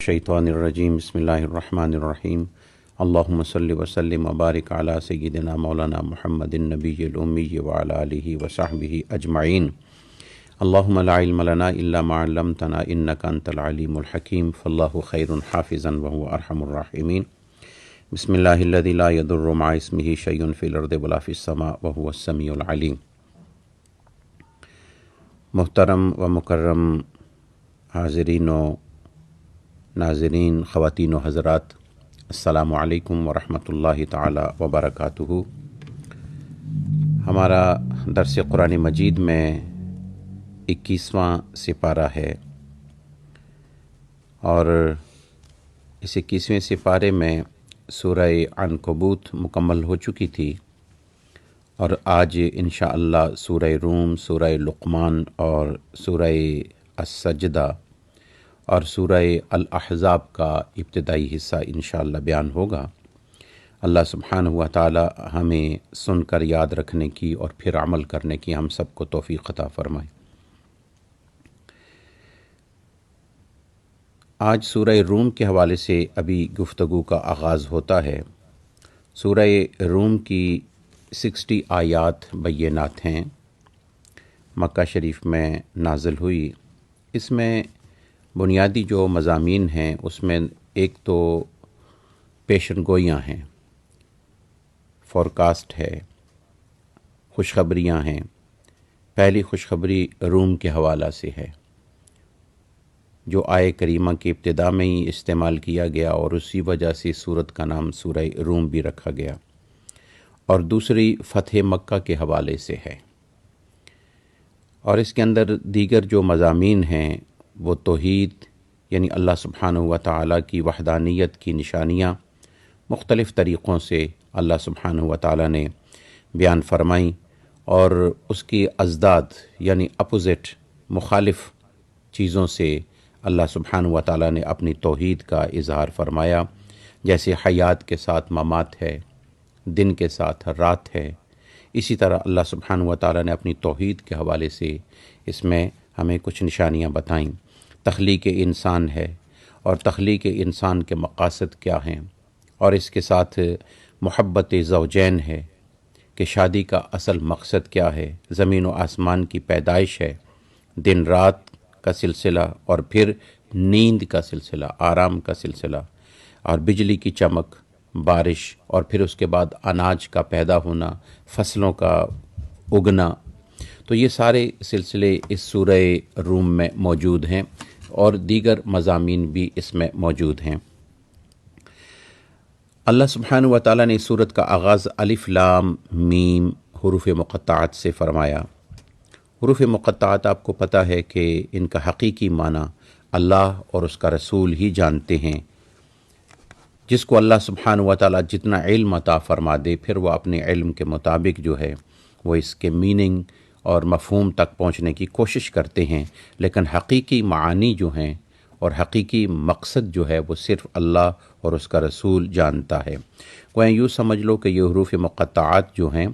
الشیطان الرجیم بسم اللہ الرحمن الرحیم اللہم صلی وسلم وبارک علی سیدنا مولانا محمد النبی الامی وعلی آلہ وصحبہ اجمعین اللہم لا علم لنا الا ما علمتنا انک انت العلیم الحکیم فاللہ خیر حافظا وهو ارحم الراحمین بسم اللہ الذی لا یضر مع اسمہ شیء فی الارض ولا فی السماء وهو السمیع العلیم۔ محترم و مکرم حاضرین و ناظرین، خواتین و حضرات، السلام علیکم ورحمۃ اللہ تعالی وبرکاتہ۔ ہمارا درس قرآن مجید میں 21واں سپارہ ہے، اور اس 21ویں سپارے میں سورہ عنکبوت مکمل ہو چکی تھی، اور آج انشاءاللہ سورہ روم، سورہ لقمان اور سورہ السجدہ اور سورہ الاحزاب کا ابتدائی حصہ انشاءاللہ بیان ہوگا۔ اللہ سبحانہ و تعالی ہمیں سن کر یاد رکھنے کی اور پھر عمل کرنے کی ہم سب کو توفیق عطا فرمائے۔ آج سورہ روم کے حوالے سے ابھی گفتگو کا آغاز ہوتا ہے۔ سورہ روم کی 60 آیات بینات ہیں، مکہ شریف میں نازل ہوئی۔ اس میں بنیادی جو مضامین ہیں اس میں ایک تو پیشن گوئیاں ہیں، فورکاسٹ ہے، خوشخبریاں ہیں۔ پہلی خوشخبری روم کے حوالہ سے ہے، جو آیہ کریمہ کی ابتدا میں ہی استعمال کیا گیا اور اسی وجہ سے سورت کا نام سورہ روم بھی رکھا گیا۔ اور دوسری فتح مکہ کے حوالے سے ہے، اور اس کے اندر دیگر جو مضامین ہیں وہ توحید، یعنی اللہ سبحانہ و تعالیٰ کی وحدانیت کی نشانیاں مختلف طریقوں سے اللہ سبحانہ و تعالیٰ نے بیان فرمائیں، اور اس کی ازداد یعنی اپوزٹ، مخالف چیزوں سے اللہ سبحانہ و تعالیٰ نے اپنی توحید کا اظہار فرمایا، جیسے حیات کے ساتھ ممات ہے، دن کے ساتھ رات ہے۔ اسی طرح اللہ سبحانہ و تعالیٰ نے اپنی توحید کے حوالے سے اس میں ہمیں کچھ نشانیاں بتائیں۔ تخلیق انسان ہے، اور تخلیق انسان کے مقاصد کیا ہیں، اور اس کے ساتھ محبت زوجین ہے کہ شادی کا اصل مقصد کیا ہے، زمین و آسمان کی پیدائش ہے، دن رات کا سلسلہ، اور پھر نیند کا سلسلہ، آرام کا سلسلہ، اور بجلی کی چمک، بارش، اور پھر اس کے بعد اناج کا پیدا ہونا، فصلوں کا اگنا۔ تو یہ سارے سلسلے اس سورہ روم میں موجود ہیں، اور دیگر مضامین بھی اس میں موجود ہیں۔ اللہ سبحانہ و تعالیٰ نے اس سورت کا آغاز الف لام میم حروف مقطعات سے فرمایا۔ حروف مقطعات آپ کو پتہ ہے کہ ان کا حقیقی معنی اللہ اور اس کا رسول ہی جانتے ہیں۔ جس کو اللہ سبحانہ و تعالیٰ جتنا علم عطا فرما دے، پھر وہ اپنے علم کے مطابق جو ہے وہ اس کے میننگ اور مفہوم تک پہنچنے کی کوشش کرتے ہیں، لیکن حقیقی معانی جو ہیں اور حقیقی مقصد جو ہے وہ صرف اللہ اور اس کا رسول جانتا ہے۔ گویا یوں سمجھ لو کہ یہ حروف مقطعات جو ہیں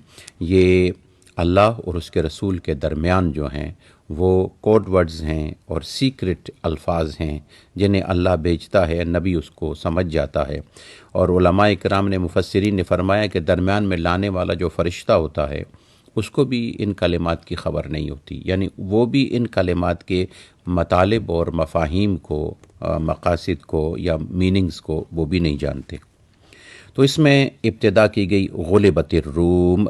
یہ اللہ اور اس کے رسول کے درمیان جو ہیں وہ کوڈ ورڈز ہیں اور سیکرٹ الفاظ ہیں، جنہیں اللہ بھیجتا ہے، نبی اس کو سمجھ جاتا ہے۔ اور علماء کرام نے، مفسرین نے فرمایا کہ درمیان میں لانے والا جو فرشتہ ہوتا ہے اس کو بھی ان کلمات کی خبر نہیں ہوتی، یعنی وہ بھی ان کلمات کے مطالب اور مفاہیم کو، مقاصد کو یا میننگز کو وہ بھی نہیں جانتے۔ تو اس میں ابتدا کی گئی غلبت الروم،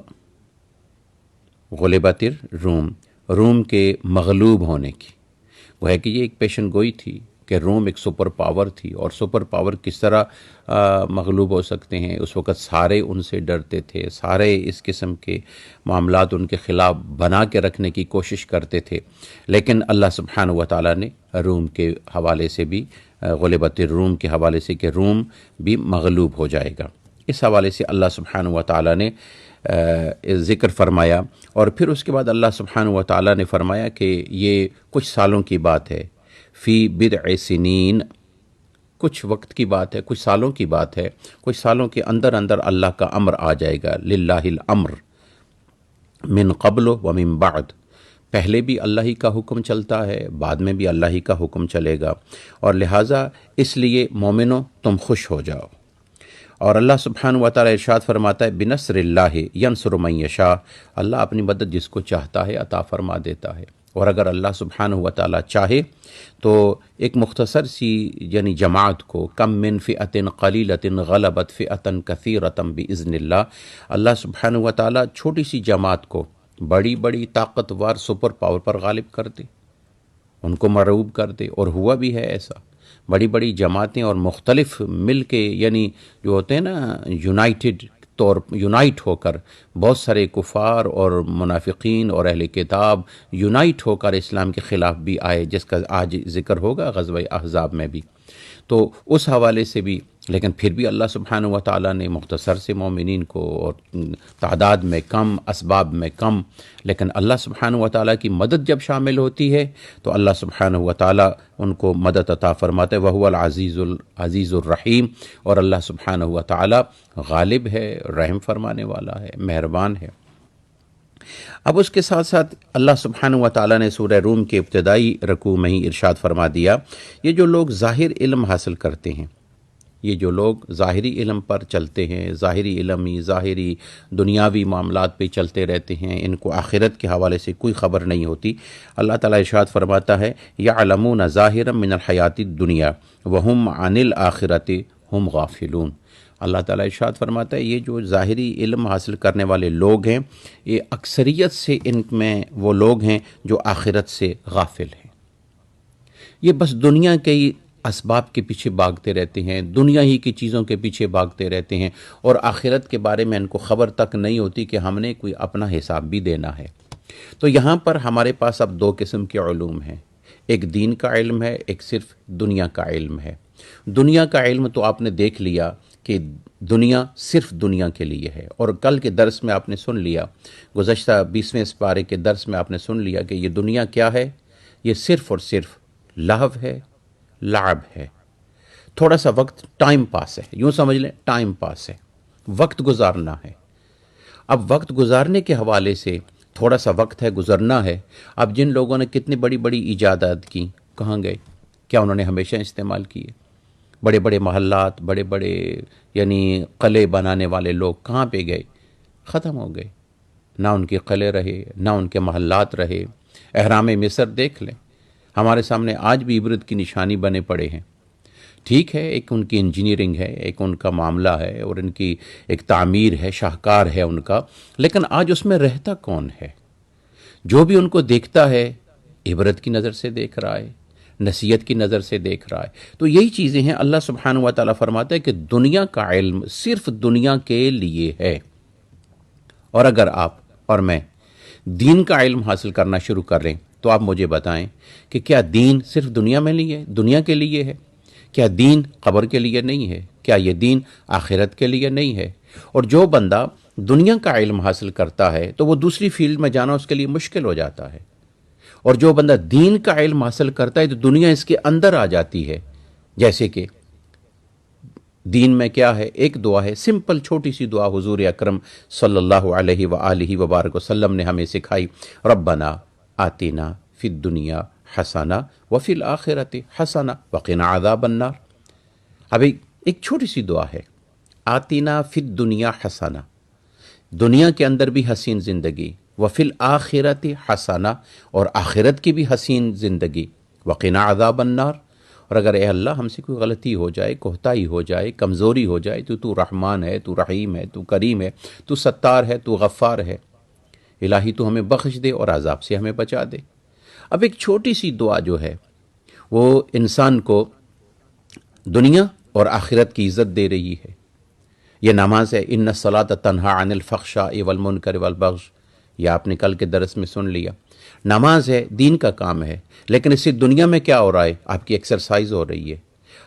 غلبت الروم، روم کے مغلوب ہونے کی۔ وہ ہے کہ یہ ایک پیشن گوئی تھی کہ روم ایک سپر پاور تھی، اور سپر پاور کس طرح مغلوب ہو سکتے ہیں۔ اس وقت سارے ان سے ڈرتے تھے، سارے اس قسم کے معاملات ان کے خلاف بنا کے رکھنے کی کوشش کرتے تھے، لیکن اللہ سبحانہ و تعالیٰ نے روم کے حوالے سے بھی، غلبت الروم کے حوالے سے کہ روم بھی مغلوب ہو جائے گا، اس حوالے سے اللہ سبحانہ و تعالیٰ نے ذکر فرمایا۔ اور پھر اس کے بعد اللہ سبحانہ و تعالیٰ نے فرمایا کہ یہ کچھ سالوں کی بات ہے، فی بضع سنین، کچھ وقت کی بات ہے، کچھ سالوں کی بات ہے، کچھ سالوں کے اندر اندر اللہ کا امر آ جائے گا۔ للہ الامر من قبل و من بعد، پہلے بھی اللہ ہی کا حکم چلتا ہے، بعد میں بھی اللہ ہی کا حکم چلے گا، اور لہٰذا اس لیے مومنو تم خوش ہو جاؤ۔ اور اللہ سبحانہ و تعالیٰ ارشاد فرماتا ہے بنصر اللہ ینصر من یشاء، اللہ اپنی مدد جس کو چاہتا ہے عطا فرما دیتا ہے۔ اور اگر اللہ سبحانہ و تعالیٰ چاہے تو ایک مختصر سی یعنی جماعت کو، کم من فئۃ قلیلۃ غلبت فئۃ کثیرۃ باذن اللہ، اللہ سبحانہ و تعالیٰ چھوٹی سی جماعت کو بڑی بڑی طاقتور سپر پاور پر غالب کر دے، ان کو مرعوب کر دے، اور ہوا بھی ہے ایسا۔ بڑی بڑی جماعتیں اور مختلف مل کے یعنی جو ہوتے ہیں نا یونائٹ ہو کر، بہت سارے کفار اور منافقین اور اہل کتاب یونائٹ ہو کر اسلام کے خلاف بھی آئے، جس کا آج ذکر ہوگا غزوہ احزاب میں بھی۔ تو اس حوالے سے بھی، لیکن پھر بھی اللہ سبحانہ و تعالیٰ نے مختصر سے مومنین کو، اور تعداد میں کم، اسباب میں کم، لیکن اللہ سبحانہ و تعالیٰ کی مدد جب شامل ہوتی ہے تو اللہ سبحانہ و تعالیٰ ان کو مدد عطا فرماتے ہیں۔ وَهُوَ العزیز الرحیم، اور اللہ سبحانہ و تعالیٰ غالب ہے، رحم فرمانے والا ہے، مہربان ہے۔ اب اس کے ساتھ ساتھ اللہ سبحانہ و تعالیٰ نے سورہ روم کے ابتدائی رکوع میں ہی ارشاد فرما دیا، یہ جو لوگ ظاہر علم حاصل کرتے ہیں، یہ جو لوگ ظاہری علم پر چلتے ہیں، ظاہری علمی، ظاہری دنیاوی معاملات پہ چلتے رہتے ہیں، ان کو آخرت کے حوالے سے کوئی خبر نہیں ہوتی، اللہ تعالیٰ ارشاد فرماتا ہے یعلمون ظاہرا من الحیات الدنیا وہم عن الآخرۃ ہم غافلون۔ اللہ تعالیٰ ارشاد فرماتا ہے یہ جو ظاہری علم حاصل کرنے والے لوگ ہیں، یہ اکثریت سے ان میں وہ لوگ ہیں جو آخرت سے غافل ہیں۔ یہ بس دنیا کے اسباب کے پیچھے بھاگتے رہتے ہیں، دنیا ہی کی چیزوں کے پیچھے بھاگتے رہتے ہیں، اور آخرت کے بارے میں ان کو خبر تک نہیں ہوتی کہ ہم نے کوئی اپنا حساب بھی دینا ہے۔ تو یہاں پر ہمارے پاس اب دو قسم کے علوم ہیں، ایک دین کا علم ہے، ایک صرف دنیا کا علم ہے۔ دنیا کا علم تو آپ نے دیکھ لیا کہ دنیا صرف دنیا کے لیے ہے، اور کل کے درس میں آپ نے سن لیا، گزشتہ 20ویں سپارے کے درس میں آپ نے سن لیا کہ یہ دنیا کیا ہے، یہ صرف اور صرف لہو ہے، لعب ہے، تھوڑا سا وقت ٹائم پاس ہے، یوں سمجھ لیں ٹائم پاس ہے، وقت گزارنا ہے۔ اب وقت گزارنے کے حوالے سے تھوڑا سا وقت ہے، گزرنا ہے۔ اب جن لوگوں نے کتنی بڑی بڑی ایجادات کی، کہاں گئے؟ کیا انہوں نے ہمیشہ استعمال کیے؟ بڑے بڑے محلات، بڑے بڑے یعنی قلعے بنانے والے لوگ کہاں پہ گئے؟ ختم ہو گئے، نہ ان کے قلعے رہے، نہ ان کے محلات رہے۔ اہرام مصر دیکھ لیں، ہمارے سامنے آج بھی عبرت کی نشانی بنے پڑے ہیں۔ ٹھیک ہے، ایک ان کی انجینئرنگ ہے، ایک ان کا معاملہ ہے، اور ان کی ایک تعمیر ہے، شاہکار ہے ان کا، لیکن آج اس میں رہتا کون ہے؟ جو بھی ان کو دیکھتا ہے عبرت کی نظر سے دیکھ رہا ہے، نصیحت کی نظر سے دیکھ رہا ہے۔ تو یہی چیزیں ہیں، اللہ سبحانہ و تعالیٰ فرماتا ہے کہ دنیا کا علم صرف دنیا کے لیے ہے، اور اگر آپ اور میں دین کا علم حاصل کرنا شروع کر لیں تو آپ مجھے بتائیں کہ کیا دین صرف دنیا کے لیے ہے؟ کیا دین قبر کے لیے نہیں ہے؟ کیا یہ دین آخرت کے لیے نہیں ہے؟ اور جو بندہ دنیا کا علم حاصل کرتا ہے تو وہ دوسری فیلڈ میں جانا اس کے لیے مشکل ہو جاتا ہے، اور جو بندہ دین کا علم حاصل کرتا ہے تو دنیا اس کے اندر آ جاتی ہے۔ جیسے کہ دین میں کیا ہے؟ ایک دعا ہے، سمپل چھوٹی سی دعا حضور اکرم صلی اللہ علیہ وآلہ وبارک وسلم نے ہمیں سکھائی، ربنا آتنا فی الدنیا حسنہ وفی الآخرۃ حسنہ وقنا عذاب النار۔ اب ایک چھوٹی سی دعا ہے، آتنا فی الدنیا حسنہ، دنیا کے اندر بھی حسین زندگی، وفی الآخرۃ حسنہ، اور آخرت کی بھی حسین زندگی، وقنا عذاب النار۔ اور اگر اے اللہ ہم سے کوئی غلطی ہو جائے، کوتاہی ہو جائے، کمزوری ہو جائے، تو رحمان ہے، تو رحیم ہے، تو کریم ہے، تو ستار ہے، تو غفار ہے، الہی تو ہمیں بخش دے اور عذاب سے ہمیں بچا دے۔ اب ایک چھوٹی سی دعا جو ہے وہ انسان کو دنیا اور آخرت کی عزت دے رہی ہے۔ یہ نماز ہے، ان الصلاۃ تنہی عن الفحشاء والمنکر والبغی، یہ آپ نے کل کے درس میں سن لیا۔ نماز ہے، دین کا کام ہے، لیکن اس سے دنیا میں کیا ہو رہا ہے؟ آپ کی ایکسرسائز ہو رہی ہے،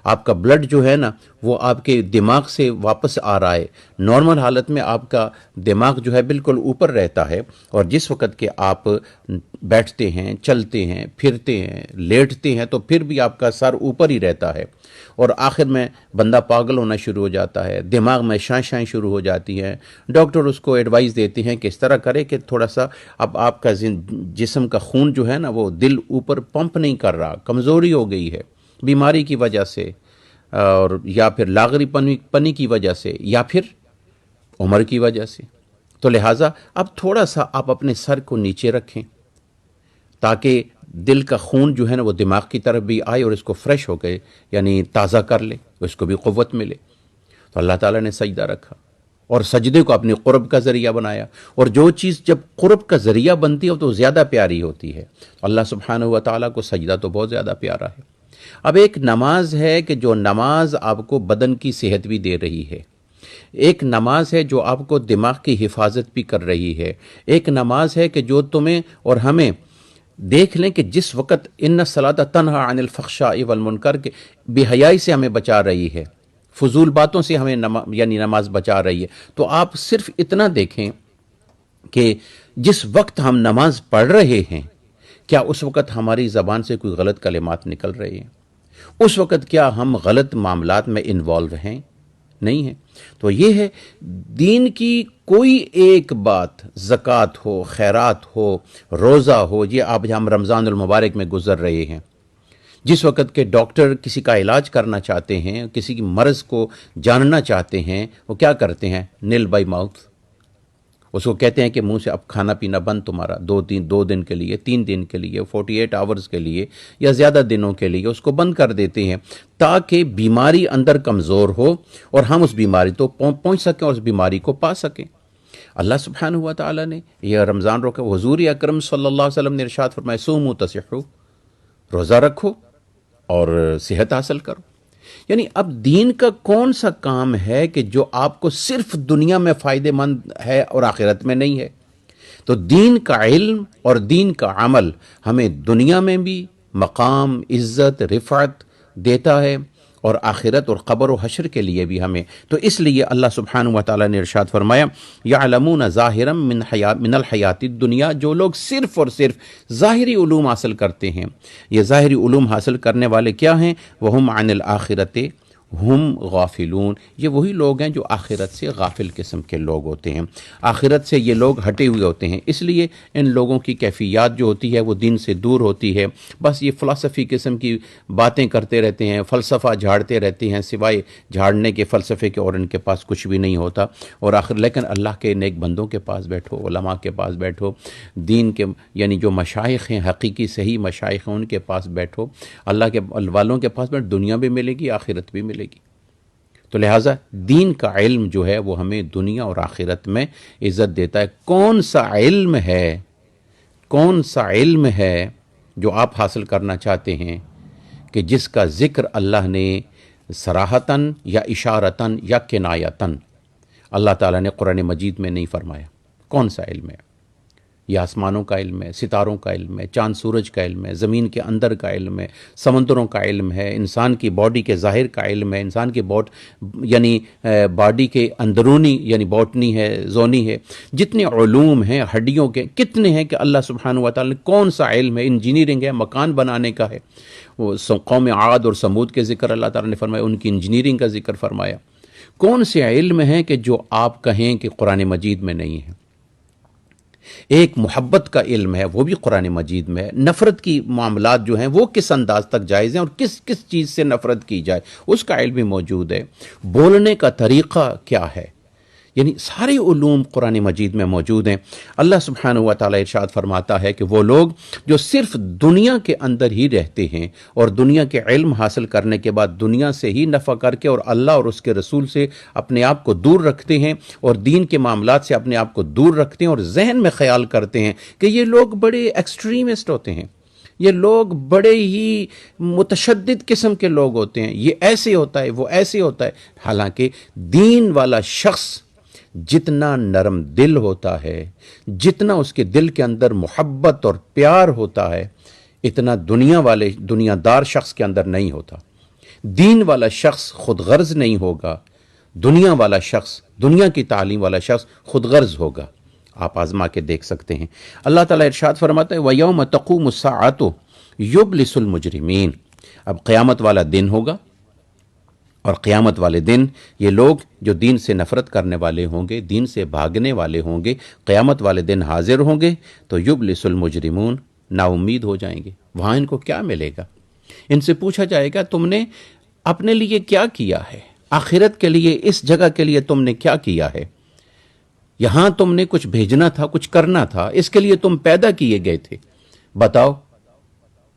آپ کا بلڈ جو ہے نا وہ آپ کے دماغ سے واپس آ رہا ہے. نارمل حالت میں آپ کا دماغ جو ہے بالکل اوپر رہتا ہے، اور جس وقت کہ آپ بیٹھتے ہیں، چلتے ہیں، پھرتے ہیں، لیٹتے ہیں، تو پھر بھی آپ کا سر اوپر ہی رہتا ہے، اور آخر میں بندہ پاگل ہونا شروع ہو جاتا ہے، دماغ میں شائیں شروع ہو جاتی ہیں. ڈاکٹر اس کو ایڈوائز دیتے ہیں کہ اس طرح کرے کہ تھوڑا سا اب آپ کا جسم کا خون جو ہے نا وہ دل اوپر پمپ نہیں کر رہا، کمزوری ہو گئی ہے بیماری کی وجہ سے، اور یا پھر لاغری پنی کی وجہ سے، یا پھر عمر کی وجہ سے. تو لہٰذا اب تھوڑا سا آپ اپنے سر کو نیچے رکھیں تاکہ دل کا خون جو ہے نا وہ دماغ کی طرف بھی آئے اور اس کو فریش ہو کے یعنی تازہ کر لے، اس کو بھی قوت ملے. تو اللہ تعالیٰ نے سجدہ رکھا اور سجدے کو اپنی قرب کا ذریعہ بنایا، اور جو چیز جب قرب کا ذریعہ بنتی ہے تو زیادہ پیاری ہوتی ہے. اللہ سبحانہ و تعالیٰ کو سجدہ تو بہت زیادہ پیارا ہے. اب ایک نماز ہے کہ جو نماز آپ کو بدن کی صحت بھی دے رہی ہے، ایک نماز ہے جو آپ کو دماغ کی حفاظت بھی کر رہی ہے، ایک نماز ہے کہ جو تمہیں اور ہمیں دیکھ لیں کہ جس وقت ان الصلاۃ تنہی عن الفحشاء والمنکر کے بے حیائی سے ہمیں بچا رہی ہے، فضول باتوں سے ہمیں یعنی نماز بچا رہی ہے. تو آپ صرف اتنا دیکھیں کہ جس وقت ہم نماز پڑھ رہے ہیں کیا اس وقت ہماری زبان سے کوئی غلط کلمات نکل رہے ہیں، اس وقت کیا ہم غلط معاملات میں انوالو ہیں، نہیں ہیں. تو یہ ہے دین کی کوئی ایک بات، زکوٰۃ ہو، خیرات ہو، روزہ ہو، یہ اب ہم رمضان المبارک میں گزر رہے ہیں، جس وقت کے ڈاکٹر کسی کا علاج کرنا چاہتے ہیں، کسی کی مرض کو جاننا چاہتے ہیں، وہ کیا کرتے ہیں؟ نیل بائی ماؤتھ. اس کو کہتے ہیں کہ منہ سے اب کھانا پینا بند تمہارا 2 دن کے لیے، 3 دن کے لیے، 48 آورز کے لیے یا زیادہ دنوں کے لیے اس کو بند کر دیتے ہیں تاکہ بیماری اندر کمزور ہو اور ہم اس بیماری تو پہنچ سکیں اور اس بیماری کو پا سکیں. اللہ سبحانہ و تعالیٰ نے یہ رمضان روکا. حضور اکرم صلی اللہ علیہ وسلم نے ارشاد فرمایا صوموا تصحوا، روزہ رکھو اور صحت حاصل کرو. یعنی اب دین کا کون سا کام ہے کہ جو آپ کو صرف دنیا میں فائدہ مند ہے اور آخرت میں نہیں ہے؟ تو دین کا علم اور دین کا عمل ہمیں دنیا میں بھی مقام، عزت، رفعت دیتا ہے، اور آخرت اور قبر و حشر کے لیے بھی ہمیں. تو اس لیے اللہ سبحانہ و تعالیٰ نے ارشاد فرمایا یعلمون ظاہرا من الحیات الدنیا، جو لوگ صرف اور صرف ظاہری علوم حاصل کرتے ہیں، یہ ظاہری علوم حاصل کرنے والے کیا ہیں؟ وہم عن الآخرت ہم غافلون، یہ وہی لوگ ہیں جو آخرت سے غافل قسم کے لوگ ہوتے ہیں، آخرت سے یہ لوگ ہٹے ہوئے ہوتے ہیں. اس لیے ان لوگوں کی کیفیات جو ہوتی ہے وہ دین سے دور ہوتی ہے. بس یہ فلسفی قسم کی باتیں کرتے رہتے ہیں، فلسفہ جھاڑتے رہتے ہیں، سوائے جھاڑنے کے فلسفے کے اور ان کے پاس کچھ بھی نہیں ہوتا. اور آخر لیکن اللہ کے نیک بندوں کے پاس بیٹھو، علماء کے پاس بیٹھو، دین کے یعنی جو مشائخ ہیں، حقیقی صحیح مشائخ ہیں، ان کے پاس بیٹھو، اللہ کے والوں کے پاس بیٹھو، دنیا بھی ملے گی، آخرت بھی ملے گی. تو لہٰذا دین کا علم جو ہے وہ ہمیں دنیا اور آخرت میں عزت دیتا ہے. کون سا علم ہے جو آپ حاصل کرنا چاہتے ہیں کہ جس کا ذکر اللہ نے صراحتاً یا اشارتاً یا کنایتاً اللہ تعالیٰ نے قرآن مجید میں نہیں فرمایا؟ کون سا علم ہے؟ یہ آسمانوں کا علم ہے، ستاروں کا علم ہے، چاند سورج کا علم ہے، زمین کے اندر کا علم ہے، سمندروں کا علم ہے، انسان کی باڈی کے ظاہر کا علم ہے، انسان کی یعنی باڈی کے اندرونی یعنی باٹنی ہے، زونی ہے، جتنے علوم ہیں ہڈیوں کے کتنے ہیں کہ اللہ سبحانہ و تعالیٰ نے کون سا علم ہے؟ انجینئرنگ ہے، مکان بنانے کا ہے. وہ قوم عاد اور سمود کے ذکر اللہ تعالیٰ نے فرمایا، ان کی انجینئرنگ کا ذکر فرمایا. کون سے علم ہیں کہ جو آپ کہیں کہ قرآن مجید میں نہیں ہے؟ ایک محبت کا علم ہے، وہ بھی قرآن مجید میں ہے. نفرت کی معاملات جو ہیں وہ کس انداز تک جائز ہیں اور کس کس چیز سے نفرت کی جائے اس کا علم بھی موجود ہے. بولنے کا طریقہ کیا ہے، یعنی سارے علوم قرآن مجید میں موجود ہیں. اللہ سبحانہ و تعالیٰ ارشاد فرماتا ہے کہ وہ لوگ جو صرف دنیا کے اندر ہی رہتے ہیں اور دنیا کے علم حاصل کرنے کے بعد دنیا سے ہی نفع کر کے اور اللہ اور اس کے رسول سے اپنے آپ کو دور رکھتے ہیں اور دین کے معاملات سے اپنے آپ کو دور رکھتے ہیں اور ذہن میں خیال کرتے ہیں کہ یہ لوگ بڑے ایکسٹریمسٹ ہوتے ہیں، یہ لوگ بڑے ہی متشدد قسم کے لوگ ہوتے ہیں، یہ ایسے ہوتا ہے، وہ ایسے ہوتا ہے. حالانکہ دین والا شخص جتنا نرم دل ہوتا ہے، جتنا اس کے دل کے اندر محبت اور پیار ہوتا ہے، اتنا دنیا دار شخص کے اندر نہیں ہوتا. دین والا شخص خود غرض نہیں ہوگا، دنیا والا شخص، دنیا کی تعلیم والا شخص خود غرض ہوگا۔ آپ آزما کے دیکھ سکتے ہیں۔ اللہ تعالیٰ ارشاد فرماتا ہے وَيَوْمَ تَقُومُ السَّاعَةُ يُبْلِسُ الْمُجْرِمِينَ، اب قیامت والا دن ہوگا، اور قیامت والے دن یہ لوگ جو دین سے نفرت کرنے والے ہوں گے، دین سے بھاگنے والے ہوں گے، قیامت والے دن حاضر ہوں گے تو یبلس المجرمون، نا امید ہو جائیں گے۔ وہاں ان کو کیا ملے گا؟ ان سے پوچھا جائے گا تم نے اپنے لیے کیا کیا ہے؟ آخرت کے لیے، اس جگہ کے لیے تم نے کیا کیا ہے؟ یہاں تم نے کچھ بھیجنا تھا، کچھ کرنا تھا، اس کے لیے تم پیدا کیے گئے تھے، بتاؤ؟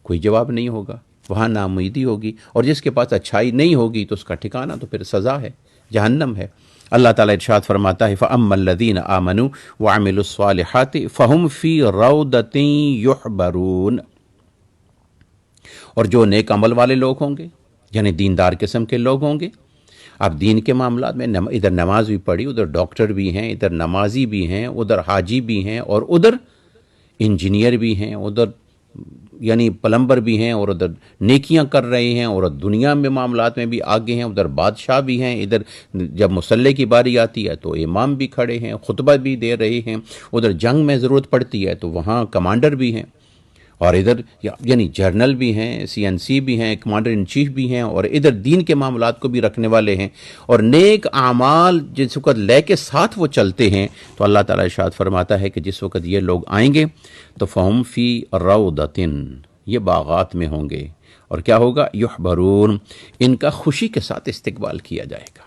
کوئی جواب نہیں ہوگا، وہاں ناامیدی ہوگی، اور جس کے پاس اچھائی نہیں ہوگی تو اس کا ٹھکانہ تو پھر سزا ہے، جہنم ہے۔ اللہ تعالیٰ ارشاد فرماتا ہے فَأَمَّا الَّذِينَ آمَنُوا وَعَمِلُوا الصَّالِحَاتِ فَهُمْ فِي رَوْضَةٍ يُحْبَرُونَ، اور جو نیک عمل والے لوگ ہوں گے، یعنی دیندار قسم کے لوگ ہوں گے۔ اب دین کے معاملات میں ادھر نماز بھی پڑھی، ادھر ڈاکٹر بھی ہیں، ادھر نمازی بھی ہیں، ادھر حاجی بھی ہیں، اور ادھر انجینئر بھی ہیں، ادھر یعنی پلمبر بھی ہیں، اور ادھر نیکیاں کر رہے ہیں، اور دنیا میں معاملات میں بھی آگے ہیں، ادھر بادشاہ بھی ہیں، ادھر جب مصلی کی باری آتی ہے تو امام بھی کھڑے ہیں، خطبہ بھی دے رہے ہیں، ادھر جنگ میں ضرورت پڑتی ہے تو وہاں کمانڈر بھی ہیں، اور ادھر یعنی جرنل بھی ہیں، CNC بھی ہیں، کمانڈر ان چیف بھی ہیں، اور ادھر دین کے معاملات کو بھی رکھنے والے ہیں، اور نیک اعمال جس وقت لے کے ساتھ وہ چلتے ہیں تو اللہ تعالیٰ ارشاد فرماتا ہے کہ جس وقت یہ لوگ آئیں گے تو فَهُمْ فِي رَوْضَةٍ، یہ باغات میں ہوں گے، اور کیا ہوگا؟ یحبرون، ان کا خوشی کے ساتھ استقبال کیا جائے گا۔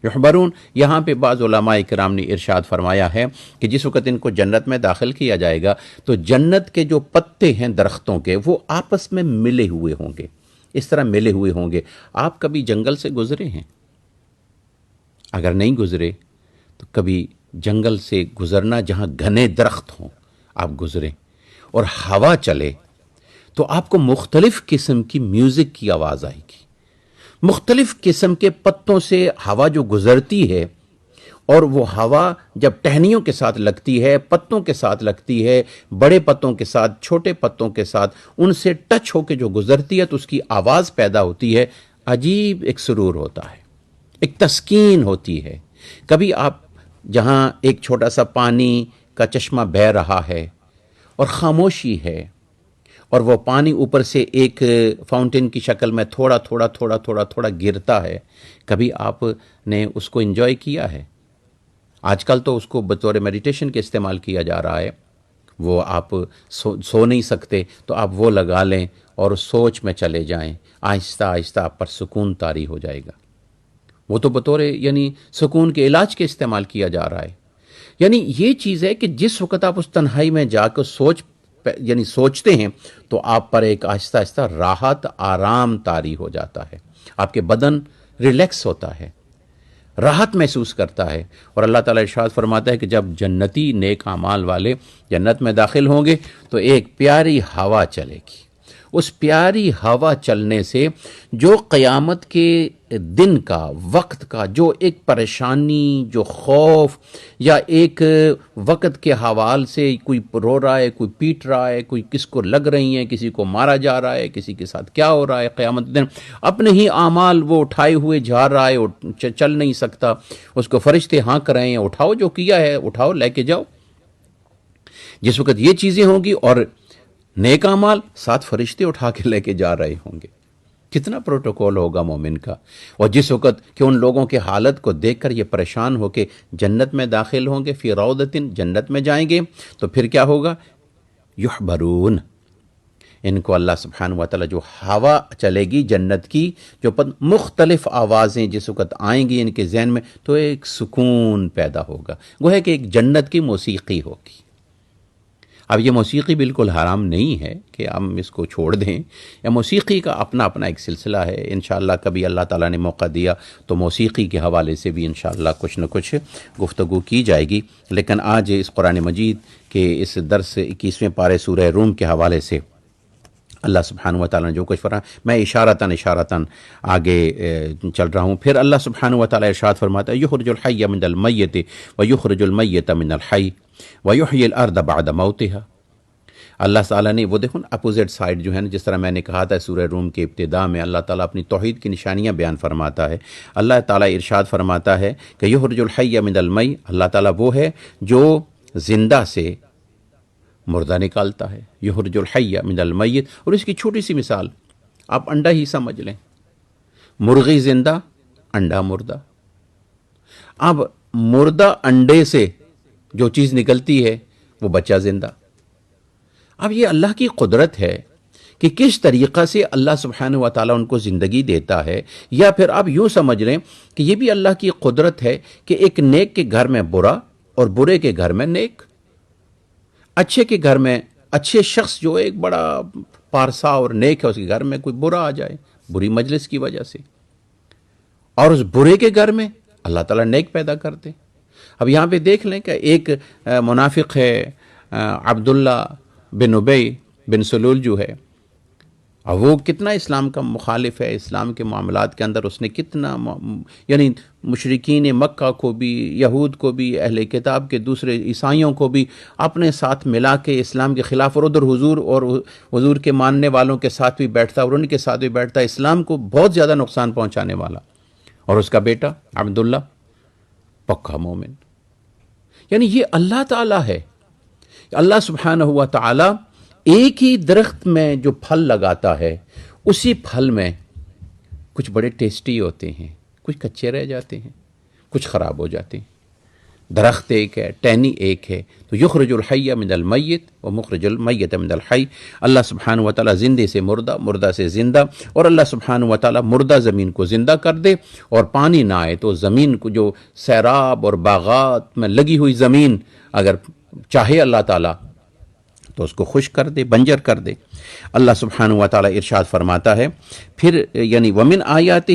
یحبرون، یہاں پہ بعض علماء کرام نے ارشاد فرمایا ہے کہ جس وقت ان کو جنت میں داخل کیا جائے گا تو جنت کے جو پتے ہیں درختوں کے وہ آپس میں ملے ہوئے ہوں گے، اس طرح ملے ہوئے ہوں گے۔ آپ کبھی جنگل سے گزرے ہیں؟ اگر نہیں گزرے تو کبھی جنگل سے گزرنا جہاں گھنے درخت ہوں، آپ گزریں اور ہوا چلے تو آپ کو مختلف قسم کی میوزک کی آواز آئے گی، مختلف قسم کے پتوں سے ہوا جو گزرتی ہے، اور وہ ہوا جب ٹہنیوں کے ساتھ لگتی ہے، پتوں کے ساتھ لگتی ہے، بڑے پتوں کے ساتھ، چھوٹے پتوں کے ساتھ، ان سے ٹچ ہو کے جو گزرتی ہے تو اس کی آواز پیدا ہوتی ہے، عجیب ایک سرور ہوتا ہے، ایک تسکین ہوتی ہے۔ کبھی آپ جہاں ایک چھوٹا سا پانی کا چشمہ بہہ رہا ہے اور خاموشی ہے، اور وہ پانی اوپر سے ایک فاؤنٹین کی شکل میں تھوڑا تھوڑا تھوڑا تھوڑا تھوڑا گرتا ہے، کبھی آپ نے اس کو انجوائے کیا ہے؟ آج کل تو اس کو بطور میڈیٹیشن کے استعمال کیا جا رہا ہے، وہ آپ سو نہیں سکتے تو آپ وہ لگا لیں اور سوچ میں چلے جائیں، آہستہ آہستہ آپ پر سکون طاری ہو جائے گا۔ وہ تو بطور یعنی سکون کے علاج کے استعمال کیا جا رہا ہے۔ یعنی یہ چیز ہے کہ جس وقت آپ اس تنہائی میں جا کر یعنی سوچتے ہیں تو آپ پر ایک آہستہ آہستہ راحت، آرام طاری ہو جاتا ہے، آپ کے بدن ریلیکس ہوتا ہے، راحت محسوس کرتا ہے۔ اور اللہ تعالیٰ ارشاد فرماتا ہے کہ جب جنتی نیک اعمال والے جنت میں داخل ہوں گے تو ایک پیاری ہوا چلے گی، اس پیاری ہوا چلنے سے جو قیامت کے دن کا، وقت کا جو ایک پریشانی، جو خوف، یا ایک وقت کے حوال سے کوئی رو رہا ہے، کوئی پیٹ رہا ہے، کوئی کس کو لگ رہی ہیں، کسی کو مارا جا رہا ہے، کسی کے ساتھ کیا ہو رہا ہے، قیامت دن اپنے ہی اعمال وہ اٹھائے ہوئے جا رہا ہے، چل نہیں سکتا، اس کو فرشتے ہانک رہے ہیں اٹھاؤ، جو کیا ہے اٹھاؤ، لے کے جاؤ۔ جس وقت یہ چیزیں ہوں گی اور نیک اعمال ساتھ فرشتے اٹھا کے لے کے جا رہے ہوں گے، کتنا پروٹوکول ہوگا مومن کا۔ اور جس وقت کہ ان لوگوں کے حالت کو دیکھ کر یہ پریشان ہو کے جنت میں داخل ہوں گے، فی روضۃ، جنت میں جائیں گے، تو پھر کیا ہوگا؟ یحبرون، ان کو اللہ سبحانہ و تعالیٰ جو ہوا چلے گی جنت کی، جو مختلف آوازیں جس وقت آئیں گی ان کے ذہن میں، تو ایک سکون پیدا ہوگا، گویا کہ ایک جنت کی موسیقی ہوگی۔ اب یہ موسیقی بالکل حرام نہیں ہے کہ ہم اس کو چھوڑ دیں، یا موسیقی کا اپنا اپنا ایک سلسلہ ہے، انشاءاللہ کبھی اللہ تعالیٰ نے موقع دیا تو موسیقی کے حوالے سے بھی انشاءاللہ کچھ نہ کچھ گفتگو کی جائے گی۔ لیکن آج اس قرآن مجید کے اس درس 21ویں پارے سورہ روم کے حوالے سے اللہ سبحانہ و تعالیٰ نے جو کچھ فرمایا، میں اشارتاً آگے چل رہا ہوں۔ پھر اللہ سبحانہ و تعالیٰ ارشاد فرماتا ہے یخرج الحی من المیت ویخرج المیت من الحی ویحیی الارض بعد موتها، اللہ تعالیٰ نے وہ دیکھو اپوزٹ سائڈ جو ہے نا، جس طرح میں نے کہا تھا سورہ روم کے ابتدا میں اللہ تعالیٰ اپنی توحید کی نشانیاں بیان فرماتا ہے. اللہ تعالیٰ ارشاد فرماتا ہے کہ یخرج الحی من المی، اللہ تعالیٰ وہ ہے جو زندہ سے مردہ نکالتا ہے. یخرج الحی من المیت. اور اس کی چھوٹی سی مثال آپ انڈا ہی سمجھ لیں، مرغی زندہ، انڈا مردہ. اب مردہ انڈے سے جو چیز نکلتی ہے وہ بچہ زندہ. اب یہ اللہ کی قدرت ہے کہ کس طریقہ سے اللہ سبحانہ و تعالیٰ ان کو زندگی دیتا ہے. یا پھر آپ یوں سمجھ لیں کہ یہ بھی اللہ کی قدرت ہے کہ ایک نیک کے گھر میں برا اور برے کے گھر میں نیک. اچھے کے گھر میں اچھے شخص جو ایک بڑا پارسا اور نیک ہے، اس کے گھر میں کوئی برا آ جائے بری مجلس کی وجہ سے، اور اس برے کے گھر میں اللہ تعالیٰ نیک پیدا کرتے. اب یہاں پہ دیکھ لیں کہ ایک منافق ہے عبداللہ بن ابی بن سلول جو ہے، اور وہ کتنا اسلام کا مخالف ہے. اسلام کے معاملات کے اندر اس نے کتنا یعنی مشرکین مکہ کو بھی، یہود کو بھی، اہل کتاب کے دوسرے عیسائیوں کو بھی اپنے ساتھ ملا کے اسلام کے خلاف، اور ادھر حضور کے ماننے والوں کے ساتھ بھی بیٹھتا اور ان کے ساتھ بھی بیٹھتا، اسلام کو بہت زیادہ نقصان پہنچانے والا. اور اس کا بیٹا عبداللہ پکا مومن. یعنی یہ اللہ تعالیٰ ہے. اللہ سبحانہ و تعالیٰ ایک ہی درخت میں جو پھل لگاتا ہے، اسی پھل میں کچھ بڑے ٹیسٹی ہوتے ہیں، کچھ کچے رہ جاتے ہیں، کچھ خراب ہو جاتے ہیں. درخت ایک ہے، ٹہنی ایک ہے. تو یخرج الحی من المیت و مخرج المیت من الحی. اللہ سبحانہ و تعالیٰ زندے سے مردہ، مردہ سے زندہ. اور اللہ سبحانہ و تعالیٰ مردہ زمین کو زندہ کر دے، اور پانی نہ آئے تو زمین کو، جو سیراب اور باغات میں لگی ہوئی زمین، اگر چاہے اللہ تعالیٰ تو اس کو خشک کر دے، بنجر کر دے. اللہ سبحانہ و تعالیٰ ارشاد فرماتا ہے پھر، یعنی ومن آیاتہ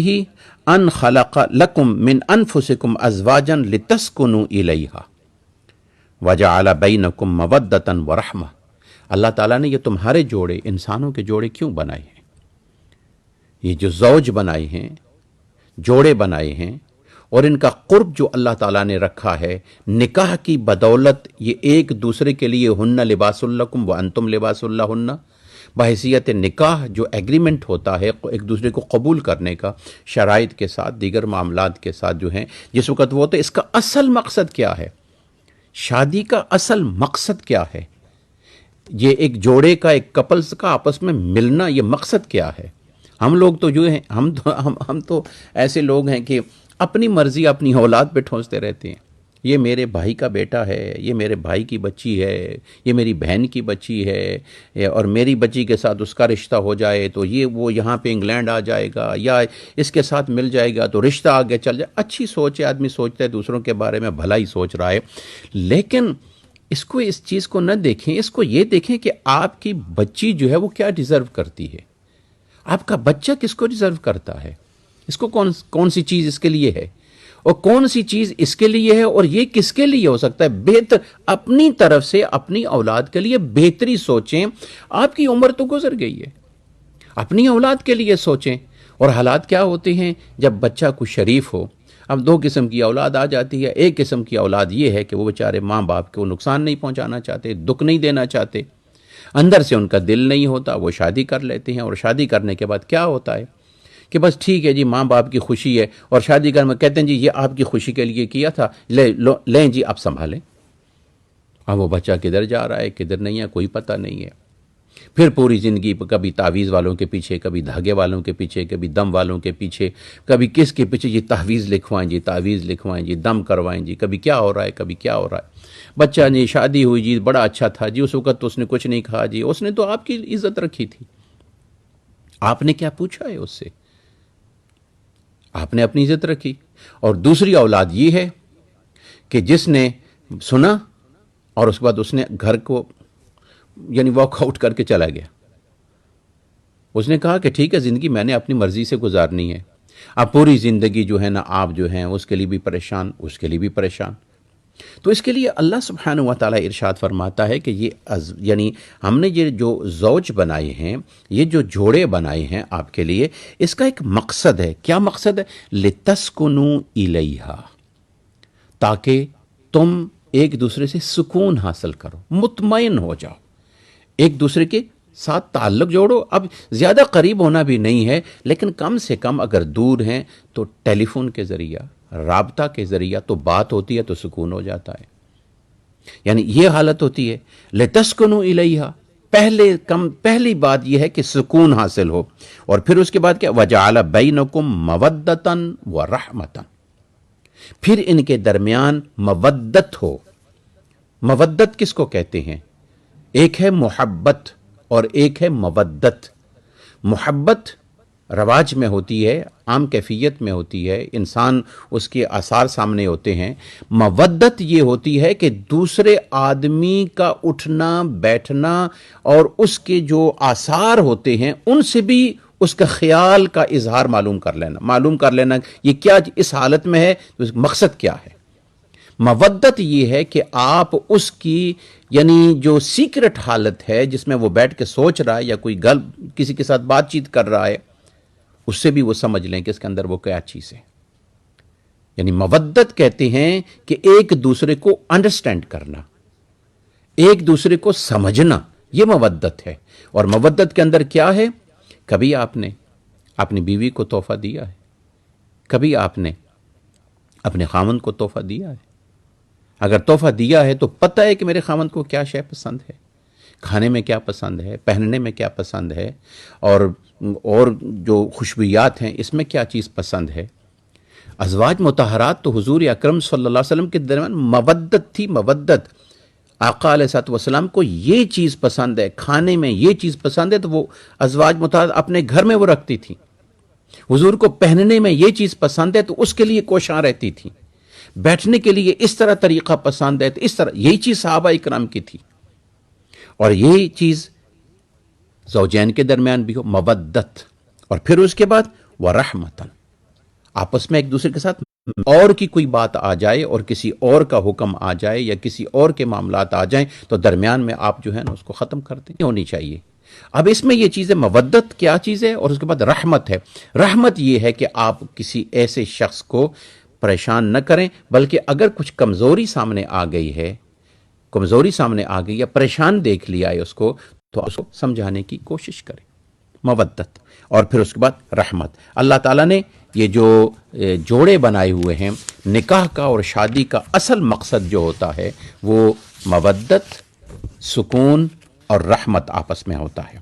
ان خلق لکم من انفسکم ازواجا لتسکنوا الیہا وجعل بینکم مودۃ ورحمہ. اللہ تعالیٰ نے یہ تمہارے جوڑے، انسانوں کے جوڑے کیوں بنائے ہیں؟ یہ جو زوج بنائے ہیں، جوڑے بنائے ہیں، اور ان کا قرب جو اللہ تعالیٰ نے رکھا ہے نکاح کی بدولت، یہ ایک دوسرے کے لیے ہن لباس لکم وانتم لباس لہن، بحیثیت نکاح جو ایگریمنٹ ہوتا ہے ایک دوسرے کو قبول کرنے کا، شرائط کے ساتھ، دیگر معاملات کے ساتھ جو ہیں، جس وقت وہ ہوتا ہے. اس کا اصل مقصد کیا ہے؟ شادی کا اصل مقصد کیا ہے؟ یہ ایک جوڑے کا، ایک کپلز کا آپس میں ملنا، یہ مقصد کیا ہے؟ ہم لوگ تو جو ہیں، ہم تو ایسے لوگ ہیں کہ اپنی مرضی اپنی اولاد پہ ٹھونستے رہتے ہیں. یہ میرے بھائی کا بیٹا ہے، یہ میرے بھائی کی بچی ہے، یہ میری بہن کی بچی ہے، اور میری بچی کے ساتھ اس کا رشتہ ہو جائے تو وہ یہاں پہ انگلینڈ آ جائے گا، یا اس کے ساتھ مل جائے گا تو رشتہ آگے چل جائے. اچھی سوچ ہے، آدمی سوچتا ہے دوسروں کے بارے میں بھلا ہی سوچ رہا ہے، لیکن اس چیز کو نہ دیکھیں. اس کو یہ دیکھیں کہ آپ کی بچی جو ہے وہ کیا ڈیزرو کرتی ہے، آپ کا بچہ کس کو ڈیزرو کرتا ہے، اس کو کون سی چیز اس کے لیے ہے، اور کون سی چیز اس کے لیے ہے، اور یہ کس کے لیے ہو سکتا ہے. بہتر اپنی طرف سے اپنی اولاد کے لیے بہتری سوچیں. آپ کی عمر تو گزر گئی ہے، اپنی اولاد کے لیے سوچیں. اور حالات کیا ہوتے ہیں جب بچہ کوئی شریف ہو؟ اب دو قسم کی اولاد آ جاتی ہے. ایک قسم کی اولاد یہ ہے کہ وہ بیچارے ماں باپ کو نقصان نہیں پہنچانا چاہتے، دکھ نہیں دینا چاہتے، اندر سے ان کا دل نہیں ہوتا، وہ شادی کر لیتے ہیں. اور شادی کرنے کے بعد کیا ہوتا ہے کہ بس ٹھیک ہے جی، ماں باپ کی خوشی ہے، اور شادی کرنے میں کہتے ہیں جی یہ آپ کی خوشی کے لیے کیا تھا، لیں جی آپ سنبھالیں. اب وہ بچہ کدھر جا رہا ہے، کدھر نہیں ہے، کوئی پتہ نہیں ہے. پھر پوری زندگی کبھی تعویذ والوں کے پیچھے، کبھی دھاگے والوں کے پیچھے، کبھی دم والوں کے پیچھے، کبھی کس کے پیچھے، یہ تحویز لکھوائیں جی، تعویذ لکھوائیں جی، دم کروائیں جی، کبھی کیا ہو رہا ہے، کبھی کیا ہو رہا ہے. بچہ جی شادی ہوئی جی، بڑا اچھا تھا جی، اس وقت تو اس نے کچھ نہیں کہا جی، اس نے تو آپ کی عزت رکھی تھی. آپ نے کیا پوچھا ہے اس سے؟ آپ نے اپنی عزت رکھی. اور دوسری اولاد یہ ہے کہ جس نے سنا اور اس کے بعد اس نے گھر کو یعنی واک آؤٹ کر کے چلا گیا. اس نے کہا کہ ٹھیک ہے زندگی میں نے اپنی مرضی سے گزارنی ہے. اب پوری زندگی جو ہے نا آپ جو ہیں اس کے لیے بھی پریشان، اس کے لیے بھی پریشان. تو اس کے لیے اللہ سبحانہ و تعالیٰ ارشاد فرماتا ہے کہ یہ یعنی ہم نے یہ جو زوج بنائے ہیں، یہ جو جوڑے بنائے ہیں آپ کے لیے، اس کا ایک مقصد ہے. کیا مقصد ہے؟ لِتَسْكُنُوا إِلَيْهَا، تاکہ تم ایک دوسرے سے سکون حاصل کرو، مطمئن ہو جاؤ. ایک دوسرے کے ساتھ تعلق جوڑو. اب زیادہ قریب ہونا بھی نہیں ہے، لیکن کم سے کم اگر دور ہیں تو ٹیلی فون کے ذریعہ، رابطہ کے ذریعہ تو بات ہوتی ہے تو سکون ہو جاتا ہے. یعنی یہ حالت ہوتی ہے لِتَسْكُنُوا إِلَيْهَا. پہلی بات یہ ہے کہ سکون حاصل ہو، اور پھر اس کے بعد کیا وَجَعَلَ بَيْنَكُمْ مَوَدَّةً وَرَحْمَةً. پھر ان کے درمیان مودت ہو. مودت کس کو کہتے ہیں؟ ایک ہے محبت اور ایک ہے مودت. محبت رواج میں ہوتی ہے، عام کیفیت میں ہوتی ہے، انسان اس کے آثار سامنے ہوتے ہیں. مودت یہ ہوتی ہے کہ دوسرے آدمی کا اٹھنا بیٹھنا اور اس کے جو آثار ہوتے ہیں ان سے بھی اس کا خیال کا اظہار معلوم کر لینا یہ کیا اس حالت میں ہے، مقصد کیا ہے. مودت یہ ہے کہ آپ اس کی یعنی جو سیکرٹ حالت ہے جس میں وہ بیٹھ کے سوچ رہا ہے یا کوئی کسی کے ساتھ بات چیت کر رہا ہے، اس سے بھی وہ سمجھ لیں کہ اس کے اندر وہ کیا چیز ہے. یعنی مودت کہتے ہیں کہ ایک دوسرے کو انڈرسٹینڈ کرنا، ایک دوسرے کو سمجھنا، یہ مودت ہے. اور مودت کے اندر کیا ہے؟ کبھی آپ نے اپنی بیوی کو تحفہ دیا ہے، کبھی آپ نے اپنے خاوند کو تحفہ دیا ہے. اگر تحفہ دیا ہے تو پتہ ہے کہ میرے خاوند کو کیا شے پسند ہے، کھانے میں کیا پسند ہے، پہننے میں کیا پسند ہے، اور جو خوشبویات ہیں اس میں کیا چیز پسند ہے. ازواج مطہرات تو حضور اکرم صلی اللہ علیہ وسلم کے درمیان مودت تھی. مودت آقا علیہ الصلوۃ والسلام کو یہ چیز پسند ہے، کھانے میں یہ چیز پسند ہے، تو وہ ازواج مطہرات اپنے گھر میں وہ رکھتی تھی. حضور کو پہننے میں یہ چیز پسند ہے تو اس کے لیے کوشاں رہتی تھی. بیٹھنے کے لیے اس طرح طریقہ پسند ہے تو اس طرح، یہی چیز صحابہ اکرام کی تھی. اور یہی چیز زوجین کے درمیان بھی ہو، مودت. اور پھر اس کے بعد وَرَحْمَةً. آپس میں ایک دوسرے کے ساتھ اور کی کوئی بات آ جائے اور کسی اور کا حکم آ جائے یا کسی اور کے معاملات آ جائیں تو درمیان میں آپ جو ہے نا اس کو ختم کر دیں. ہونی چاہیے. اب اس میں یہ چیز ہے، مودت کیا چیز ہے، اور اس کے بعد رحمت ہے. رحمت یہ ہے کہ آپ کسی ایسے شخص کو پریشان نہ کریں، بلکہ اگر کچھ کمزوری سامنے آ گئی ہے، یا پریشان دیکھ لیا ہے اس کو، تو اس کو سمجھانے کی کوشش کریں. مودت. اور پھر اس کے بعد رحمت. اللہ تعالیٰ نے یہ جو جوڑے بنائے ہوئے ہیں، نکاح کا اور شادی کا اصل مقصد جو ہوتا ہے وہ مودت، سکون اور رحمت آپس میں ہوتا ہے.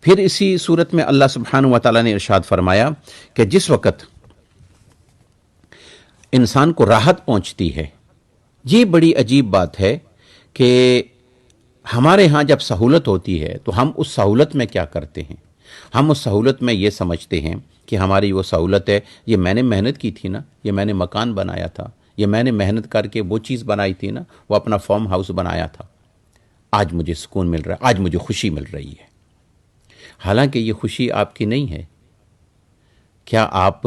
پھر اسی صورت میں اللہ سبحانہ و تعالیٰ نے ارشاد فرمایا کہ جس وقت انسان کو راحت پہنچتی ہے، یہ بڑی عجیب بات ہے کہ ہمارے ہاں جب سہولت ہوتی ہے تو ہم اس سہولت میں کیا کرتے ہیں؟ ہم اس سہولت میں یہ سمجھتے ہیں کہ ہماری وہ سہولت ہے، یہ میں نے محنت کی تھی نا، یہ میں نے مکان بنایا تھا، یہ میں نے محنت کر کے وہ چیز بنائی تھی نا، وہ اپنا فارم ہاؤس بنایا تھا، آج مجھے سکون مل رہا ہے، آج مجھے خوشی مل رہی ہے. حالانکہ یہ خوشی آپ کی نہیں ہے. کیا آپ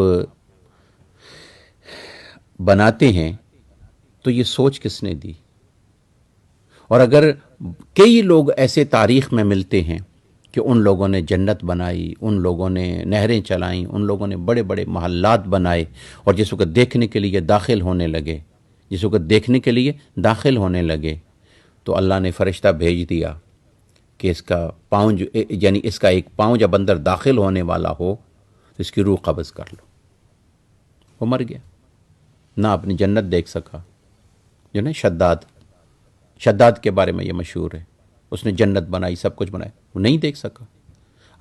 بناتے ہیں تو یہ سوچ کس نے دی؟ اور اگر کئی لوگ ایسے تاریخ میں ملتے ہیں کہ ان لوگوں نے جنت بنائی، ان لوگوں نے نہریں چلائیں، ان لوگوں نے بڑے بڑے محلات بنائے، اور جس وقت دیکھنے کے لیے داخل ہونے لگے تو اللہ نے فرشتہ بھیج دیا کہ اس کا پاؤں یعنی اس کا ایک پاؤں جب اندر داخل ہونے والا ہو تو اس کی روح قبض کر لو. وہ مر گیا، نہ اپنی جنت دیکھ سکا. جو نا شداد کے بارے میں یہ مشہور ہے، اس نے جنت بنائی، سب کچھ بنایا، وہ نہیں دیکھ سکا.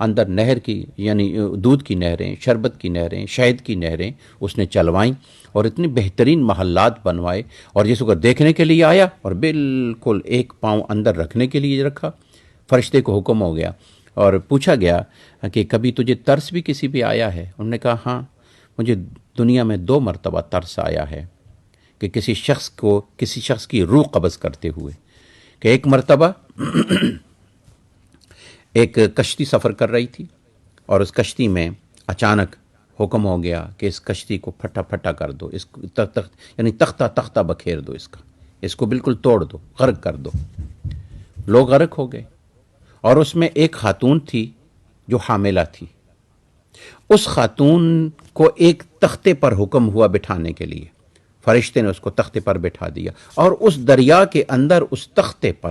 اندر نہر کی یعنی دودھ کی نہریں، شربت کی نہریں، شہد کی نہریں اس نے چلوائیں اور اتنے بہترین محلات بنوائے. اور جس کو دیکھنے کے لیے آیا اور بالکل ایک پاؤں اندر رکھنے کے لیے رکھا، فرشتے کو حکم ہو گیا اور پوچھا گیا کہ کبھی تجھے ترس بھی کسی پہ آیا ہے؟ انہوں نے کہا ہاں، مجھے دنیا میں 2 مرتبہ ترس آیا ہے کہ کسی شخص کی روح قبض کرتے ہوئے. کہ ایک مرتبہ ایک کشتی سفر کر رہی تھی اور اس کشتی میں اچانک حکم ہو گیا کہ اس کشتی کو پھٹا کر دو، اس کو یعنی تختہ بکھیر دو، اس کو بالکل توڑ دو، غرق کر دو. لوگ غرق ہو گئے اور اس میں ایک خاتون تھی جو حاملہ تھی. اس خاتون کو ایک تختے پر حکم ہوا بٹھانے کے لیے. فرشتے نے اس کو تختے پر بٹھا دیا اور اس دریا کے اندر اس تختے پر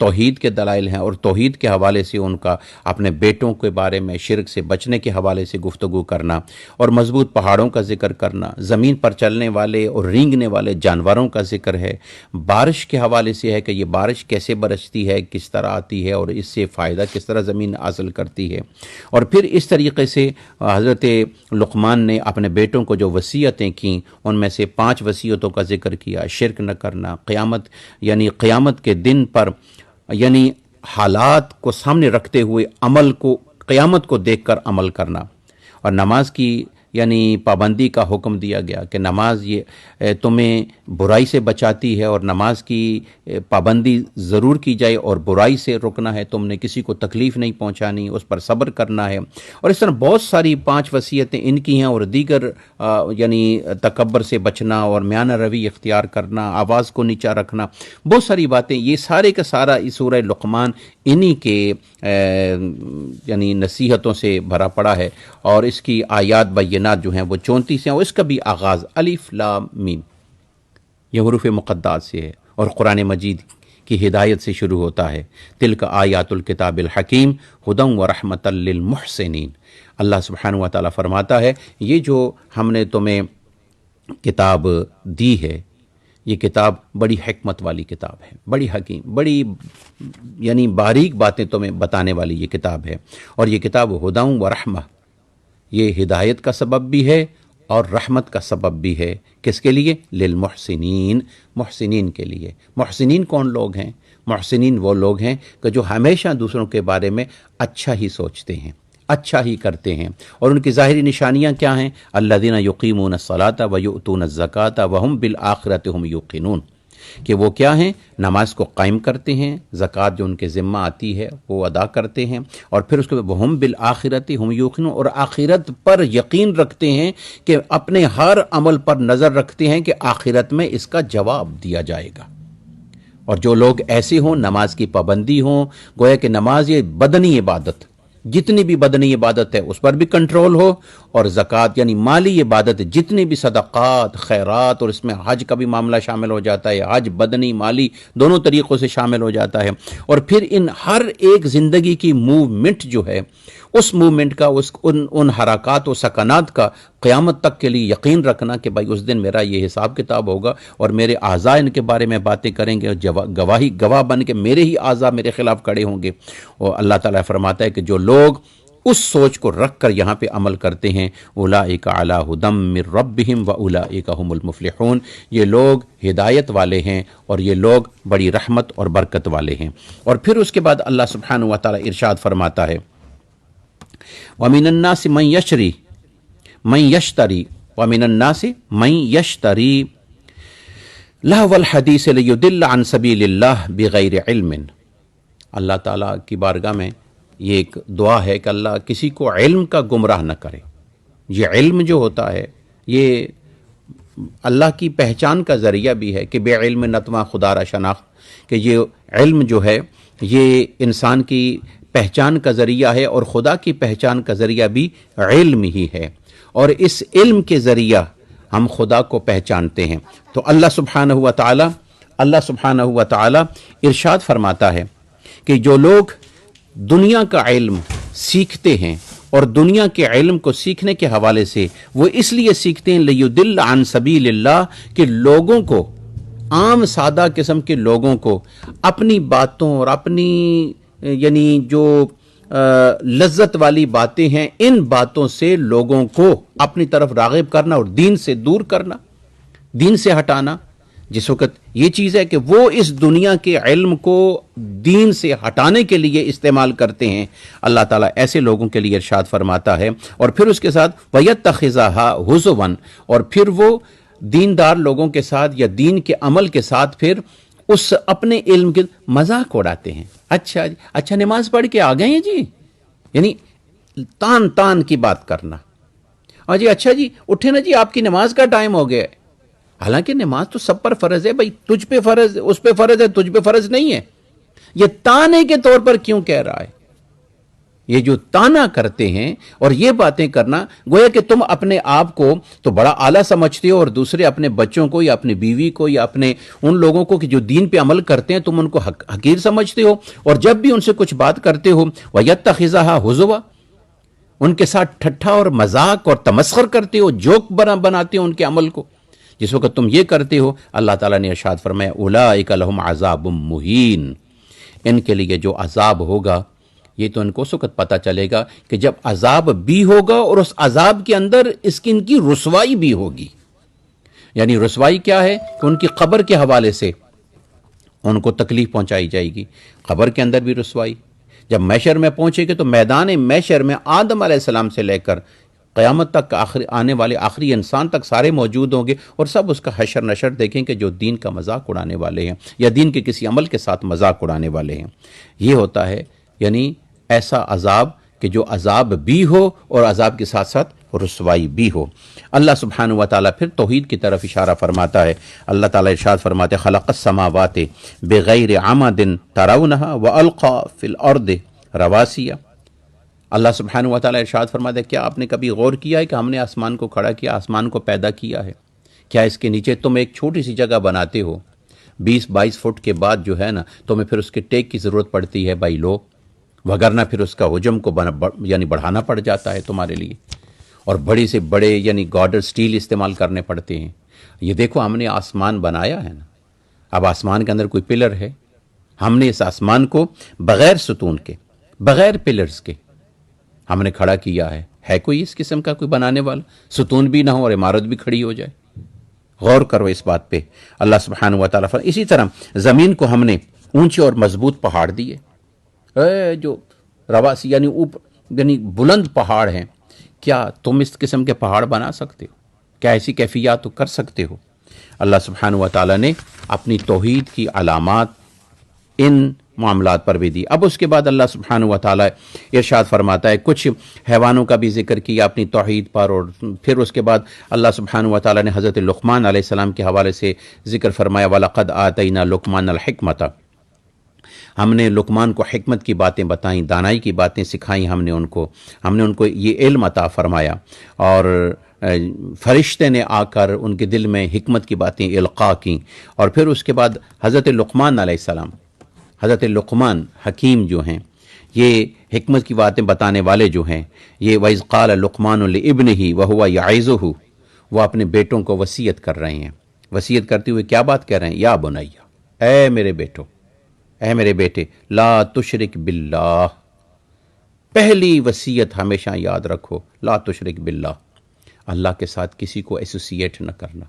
توحید کے دلائل ہیں، اور توحید کے حوالے سے ان کا اپنے بیٹوں کے بارے میں شرک سے بچنے کے حوالے سے گفتگو کرنا، اور مضبوط پہاڑوں کا ذکر کرنا، زمین پر چلنے والے اور رینگنے والے جانوروں کا ذکر ہے، بارش کے حوالے سے ہے کہ یہ بارش کیسے برستی ہے، کس طرح آتی ہے، اور اس سے فائدہ کس طرح زمین حاصل کرتی ہے۔ اور پھر اس طریقے سے حضرت لقمان نے اپنے بیٹوں کو جو وصیتیں کیں ان میں سے 5 وصیتوں کا ذکر کیا: شرک نہ کرنا، قیامت کے دن پر حالات کو سامنے رکھتے ہوئے قیامت کو دیکھ کر عمل کرنا، اور نماز کی پابندی کا حکم دیا گیا کہ نماز یہ تمہیں برائی سے بچاتی ہے، اور نماز کی پابندی ضرور کی جائے، اور برائی سے رکنا ہے، تم نے کسی کو تکلیف نہیں پہنچانی، اس پر صبر کرنا ہے۔ اور اس طرح بہت ساری 5 وصیتیں ان کی ہیں، اور دیگر تکبر سے بچنا اور میانہ روی اختیار کرنا، آواز کو نیچا رکھنا، بہت ساری باتیں، یہ سارے کا سارا اس سورہ لقمان انہی کے نصیحتوں سے بھرا پڑا ہے، اور اس کی آیات بینات جو ہیں وہ 34 ہیں، اور اس کا بھی آغاز الف لام میم یہ حروف مقدات سے ہے، اور قرآن مجید کی ہدایت سے شروع ہوتا ہے۔ تلک آیات الکتاب الحکیم ہدی و رحمۃ للمحسنین۔ اللہ سبحانہ و تعالیٰ فرماتا ہے یہ جو ہم نے تمہیں کتاب دی ہے، یہ کتاب بڑی حکمت والی کتاب ہے، بڑی حکیم، بڑی باریک باتیں تمہیں بتانے والی یہ کتاب ہے، اور یہ کتاب ہدی و رحمہ، یہ ہدایت کا سبب بھی ہے اور رحمت کا سبب بھی ہے۔ کس کے لیے؟ للمحسنین، محسنین کے لیے۔ محسنین کون لوگ ہیں؟ محسنین وہ لوگ ہیں کہ جو ہمیشہ دوسروں کے بارے میں اچھا ہی سوچتے ہیں، اچھا ہی کرتے ہیں، اور ان کی ظاہری نشانیاں کیا ہیں؟ الذین یقیمون الصلاۃ ویؤتون الزکاۃ وہم بالآخرۃ ہم یوقنون، کہ وہ کیا ہیں؟ نماز کو قائم کرتے ہیں، زکوٰۃ جو ان کے ذمہ آتی ہے وہ ادا کرتے ہیں، اور پھر اس کے بعد وہم بالآخرۃ ہم یوقنون، اور آخرت پر یقین رکھتے ہیں، کہ اپنے ہر عمل پر نظر رکھتے ہیں کہ آخرت میں اس کا جواب دیا جائے گا۔ اور جو لوگ ایسے ہوں، نماز کی پابندی ہوں، گویا کہ نماز یہ بدنی عبادت، جتنی بھی بدنی عبادت ہے اس پر بھی کنٹرول ہو، اور زکوٰۃ مالی عبادت، جتنی بھی صدقات، خیرات، اور اس میں حج کا بھی معاملہ شامل ہو جاتا ہے، حج بدنی مالی دونوں طریقوں سے شامل ہو جاتا ہے، اور پھر ان ہر ایک زندگی کی موومنٹ جو ہے، اس موومنٹ کا، ان حرکات و سکنات کا قیامت تک کے لیے یقین رکھنا کہ بھائی اس دن میرا یہ حساب کتاب ہوگا، اور میرے اعضاء ان کے بارے میں باتیں کریں گے، اور گواہ بن کے میرے ہی اعضاء میرے خلاف کھڑے ہوں گے۔ اور اللہ تعالیٰ فرماتا ہے کہ جو لوگ اس سوچ کو رکھ کر یہاں پہ عمل کرتے ہیں، اولئک علی ھدی من ربہم واولئک ھم المفلحون، یہ لوگ ہدایت والے ہیں، اور یہ لوگ بڑی رحمت اور برکت والے ہیں۔ اور پھر اس کے بعد اللہ سبحانہ و تعالیٰ ارشاد فرماتا ہے وَمِنَ النَّاسِ مَن يَشْتَرِي وَمِنَ النَّاسِ مَن يَشْتَرِي لَهْوَ الْحَدِيثِ لِيُضِلَّ عَن سَبِيلِ اللَّهِ بِغَيْرِ عِلْمٍ۔ اللہ تعالیٰ کی بارگاہ میں یہ ایک دعا ہے کہ اللہ کسی کو علم کا گمراہ نہ کرے۔ یہ علم جو ہوتا ہے یہ اللہ کی پہچان کا ذریعہ بھی ہے، کہ بے علم نتواں خدا را شناخت، کہ یہ علم جو ہے یہ انسان کی پہچان کا ذریعہ ہے، اور خدا کی پہچان کا ذریعہ بھی علم ہی ہے، اور اس علم کے ذریعہ ہم خدا کو پہچانتے ہیں۔ تو اللہ سبحانہ و تعالی ارشاد فرماتا ہے کہ جو لوگ دنیا کا علم سیکھتے ہیں، اور دنیا کے علم کو سیکھنے کے حوالے سے وہ اس لیے سیکھتے ہیں لیضل عن سبیل اللہ، کہ لوگوں کو، عام سادہ قسم کے لوگوں کو اپنی باتوں اور اپنی جو لذت والی باتیں ہیں، ان باتوں سے لوگوں کو اپنی طرف راغب کرنا، اور دین سے دور کرنا، دین سے ہٹانا۔ جس وقت یہ چیز ہے کہ وہ اس دنیا کے علم کو دین سے ہٹانے کے لیے استعمال کرتے ہیں، اللہ تعالیٰ ایسے لوگوں کے لیے ارشاد فرماتا ہے۔ اور پھر اس کے ساتھ وَيَتَّخِذَهَا هُزُوًا، اور پھر وہ دیندار لوگوں کے ساتھ یا دین کے عمل کے ساتھ پھر اس اپنے علم کے مذاق اڑاتے ہیں۔ اچھا نماز پڑھ کے آ گئے ہیں جی، تان کی بات کرنا، اور جی اچھا جی اٹھے نا جی، آپ کی نماز کا ٹائم ہو گیا ہے۔ حالانکہ نماز تو سب پر فرض ہے بھائی، تجھ پہ فرض، اس پہ فرض ہے، تجھ پہ فرض نہیں ہے۔ یہ تانے کے طور پر کیوں کہہ رہا ہے؟ یہ جو تانا کرتے ہیں اور یہ باتیں کرنا، گویا کہ تم اپنے آپ کو تو بڑا اعلیٰ سمجھتے ہو اور دوسرے اپنے بچوں کو یا اپنی بیوی کو یا اپنے ان لوگوں کو کہ جو دین پہ عمل کرتے ہیں تم ان کو حقیر سمجھتے ہو، اور جب بھی ان سے کچھ بات کرتے ہو وَيَتَّخِذَهَا هُزُوًا، ان کے ساتھ ٹھٹھا اور مذاق اور تمسخر کرتے ہو، جوک بناتے ہو ان کے عمل کو۔ جس وقت تم یہ کرتے ہو، اللہ تعالیٰ نے ارشاد فرمایا اولئک لہم عذاب مہین، ان کے لیے جو عذاب ہوگا یہ تو ان کو اس وقت پتہ چلے گا کہ جب عذاب بھی ہوگا اور اس عذاب کے اندر ان کی رسوائی بھی ہوگی۔ یعنی رسوائی کیا ہے کہ ان کی قبر کے حوالے سے ان کو تکلیف پہنچائی جائے گی، قبر کے اندر بھی رسوائی۔ جب محشر میں پہنچے گے تو میدان محشر میں آدم علیہ السلام سے لے کر قیامت تک آنے والے آخری انسان تک سارے موجود ہوں گے، اور سب اس کا حشر نشر دیکھیں کہ جو دین کا مذاق اڑانے والے ہیں یا دین کے کسی عمل کے ساتھ مذاق اڑانے والے ہیں۔ یہ ہوتا ہے یعنی ایسا عذاب کہ جو عذاب بھی ہو اور عذاب کے ساتھ ساتھ رسوائی بھی ہو۔ اللہ سبحانہ و تعالیٰ پھر توحید کی طرف اشارہ فرماتا ہے۔ اللہ تعالیٰ ارشاد فرماتے ہیں خلق السماوات بغیر عمد ترونها والقى في الارض رواسي۔ اللہ سبحانہ و تعالیٰ ارشاد فرماتے ہیں کیا آپ نے کبھی غور کیا ہے کہ ہم نے آسمان کو کھڑا کیا، آسمان کو پیدا کیا ہے؟ کیا اس کے نیچے تم ایک چھوٹی سی جگہ بناتے ہو، 20-22 فٹ کے بعد جو ہے نا تمہیں پھر اس کے ٹیک کی ضرورت پڑتی ہے بائی لو، وگرنہ پھر اس کا حجم کو یعنی بڑھانا پڑ جاتا ہے تمہارے لیے، اور بڑے سے بڑے یعنی گارڈر سٹیل استعمال کرنے پڑتے ہیں۔ یہ دیکھو ہم نے آسمان بنایا ہے نا، اب آسمان کے اندر کوئی پلر ہے، ہم نے اس آسمان کو بغیر ستون کے، بغیر پلرز کے ہم نے کھڑا کیا ہے کوئی اس قسم کا کوئی بنانے والا؟ ستون بھی نہ ہو اور عمارت بھی کھڑی ہو جائے۔ غور کرو اس بات پہ۔ اللہ سبحانہ و تعالیٰ اسی طرح زمین کو ہم نے اونچے اور مضبوط پہاڑ دیے، جو رواسی یعنی بلند پہاڑ ہیں۔ کیا تم اس قسم کے پہاڑ بنا سکتے ہو؟ کیا ایسی کیفیات کر سکتے ہو؟ اللہ سبحانہ و تعالیٰ نے اپنی توحید کی علامات ان معاملات پر بھی دی۔ اب اس کے بعد اللہ سبحانہ و تعالیٰ ارشاد فرماتا ہے، کچھ حیوانوں کا بھی ذکر کیا اپنی توحید پر، اور پھر اس کے بعد اللہ سبحانہ و تعالیٰ نے حضرت لقمان علیہ السلام کے حوالے سے ذکر فرمایا وَلَقَدْ آتَيْنَا لُقْمَانَ الْحِكْمَةَ، ہم نے لقمان کو حکمت کی باتیں بتائیں، دانائی کی باتیں سکھائیں، ہم نے ان کو یہ علم عطا فرمایا، اور فرشتے نے آ کر ان کے دل میں حکمت کی باتیں القاء کیں۔ اور پھر اس کے بعد حضرت لقمان علیہ السلام، حضرت لقمان حکیم جو ہیں، یہ حکمت کی باتیں بتانے والے جو ہیں، یہ وَإِذْ قَالَ لُقْمَانُ لِابْنِهِ وَهُوَ يَعِظُهُ، وہ اپنے بیٹوں کو وصیت کر رہے ہیں۔ وصیت کرتے ہوئے کیا بات کہہ رہے ہیں؟ یا بنیا، اے میرے بیٹو، اے میرے بیٹے، لا تشرک باللہ، پہلی وصیت ہمیشہ یاد رکھو، لا تشرک باللہ، اللہ کے ساتھ کسی کو ایسوسیٹ نہ کرنا،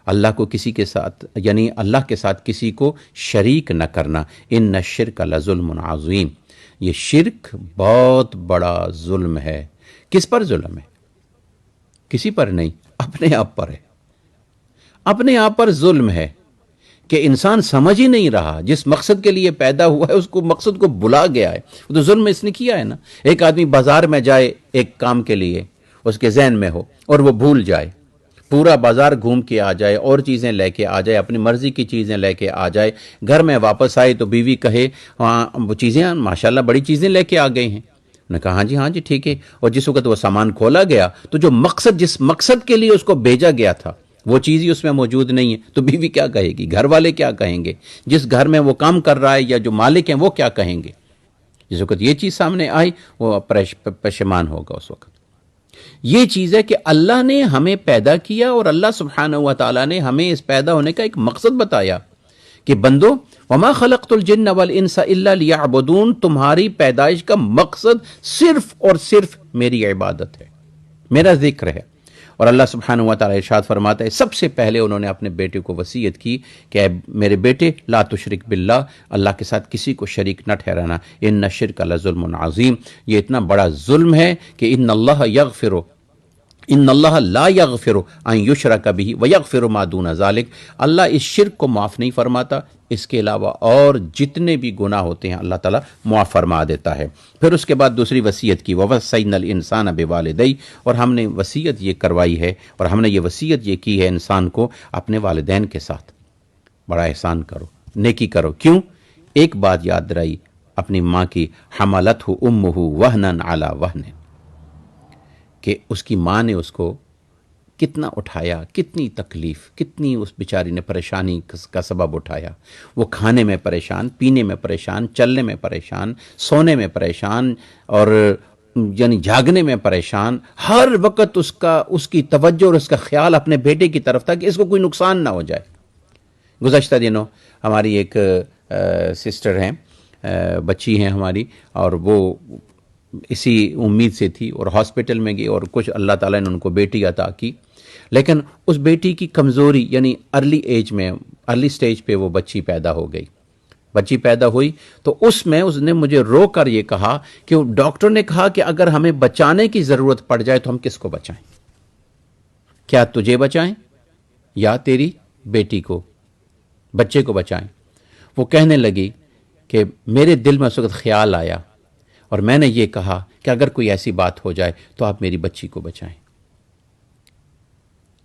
اللہ کو کسی کے ساتھ یعنی اللہ کے ساتھ کسی کو شریک نہ کرنا، ان الشرک لظلم عظیم، یہ شرک بہت بڑا ظلم ہے۔ کس پر ظلم ہے؟ کسی پر نہیں، اپنے آپ پر ہے، اپنے آپ پر ظلم ہے کہ انسان سمجھ ہی نہیں رہا، جس مقصد کے لیے پیدا ہوا ہے اس کو مقصد کو بھلا گیا ہے، تو ظلم اس نے کیا ہے نا۔ ایک آدمی بازار میں جائے ایک کام کے لیے، اس کے ذہن میں ہو اور وہ بھول جائے، پورا بازار گھوم کے آ جائے اور چیزیں لے کے آ جائے، اپنی مرضی کی چیزیں لے کے آ جائے، گھر میں واپس آئے تو بیوی کہے وہ چیزیں ماشاءاللہ بڑی چیزیں لے کے آ گئے ہیں، نے کہا ہاں جی ٹھیک ہے، اور جس وقت وہ سامان کھولا گیا تو جو مقصد جس مقصد کے لیے اس کو بھیجا گیا تھا وہ چیز ہی اس میں موجود نہیں ہے، تو بیوی کیا کہے گی، گھر والے کیا کہیں گے، جس گھر میں وہ کام کر رہا ہے یا جو مالک ہیں وہ کیا کہیں گے؟ جس وقت یہ چیز سامنے آئی وہ پشیمان ہوگا اس وقت۔ یہ چیز ہے کہ اللہ نے ہمیں پیدا کیا اور اللہ سبحانہ و تعالیٰ نے ہمیں اس پیدا ہونے کا ایک مقصد بتایا کہ بندو وما خلقت الجن والانس الا لیعبدون، تمہاری پیدائش کا مقصد صرف اور صرف میری عبادت ہے، میرا ذکر ہے۔ اور اللہ سبحانہ و تعالیٰ ارشاد فرماتا ہے سب سے پہلے انہوں نے اپنے بیٹے کو وصیت کی کہ اے میرے بیٹے لا تشرک باللہ، اللہ کے ساتھ کسی کو شریک نہ ٹھہرانا، ان الشرک لظلم عظیم، یہ اتنا بڑا ظلم ہے کہ ان اللہ لا یغفر ان یشرک بہ ویغفر ما دون ذلک، اللہ اس شرک کو معاف نہیں فرماتا، اس کے علاوہ اور جتنے بھی گناہ ہوتے ہیں اللہ تعالیٰ معاف فرما دیتا ہے۔ پھر اس کے بعد دوسری وصیت کی وَوَصَّيْنَا الْإِنسَانَ بِوَالِدَيْهِ، اور ہم نے وصیت یہ کروائی ہے اور ہم نے یہ وصیت یہ کی ہے انسان کو اپنے والدین کے ساتھ بڑا احسان کرو، نیکی کرو۔ کیوں؟ ایک بات یاد رہی، اپنی ماں کی حملتہ امہ وہنن علی وہن، کہ اس کی ماں نے اس کو کتنا اٹھایا، کتنی تکلیف، کتنی اس بیچاری نے پریشانی کا سبب اٹھایا. وہ کھانے میں پریشان، پینے میں پریشان، چلنے میں پریشان، سونے میں پریشان، اور یعنی جاگنے میں پریشان. ہر وقت اس کی توجہ اور اس کا خیال اپنے بیٹے کی طرف تھا کہ اس کو کوئی نقصان نہ ہو جائے. گزشتہ دنوں ہماری ایک سسٹر ہیں، بچی ہیں ہماری، اور وہ اسی امید سے تھی اور ہاسپٹل میں گئی، اور کچھ اللہ تعالیٰ نے ان کو بیٹی عطا کی. لیکن اس بیٹی کی کمزوری، یعنی ارلی سٹیج پہ وہ بچی پیدا ہو گئی. بچی پیدا ہوئی تو اس نے مجھے رو کر یہ کہا کہ ڈاکٹر نے کہا کہ اگر ہمیں بچانے کی ضرورت پڑ جائے تو ہم کس کو بچائیں؟ کیا تجھے بچائیں یا تیری بیٹی کو، بچے کو بچائیں؟ وہ کہنے لگی کہ میرے دل میں اس وقت خیال آیا اور میں نے یہ کہا کہ اگر کوئی ایسی بات ہو جائے تو آپ میری بچی کو بچائیں.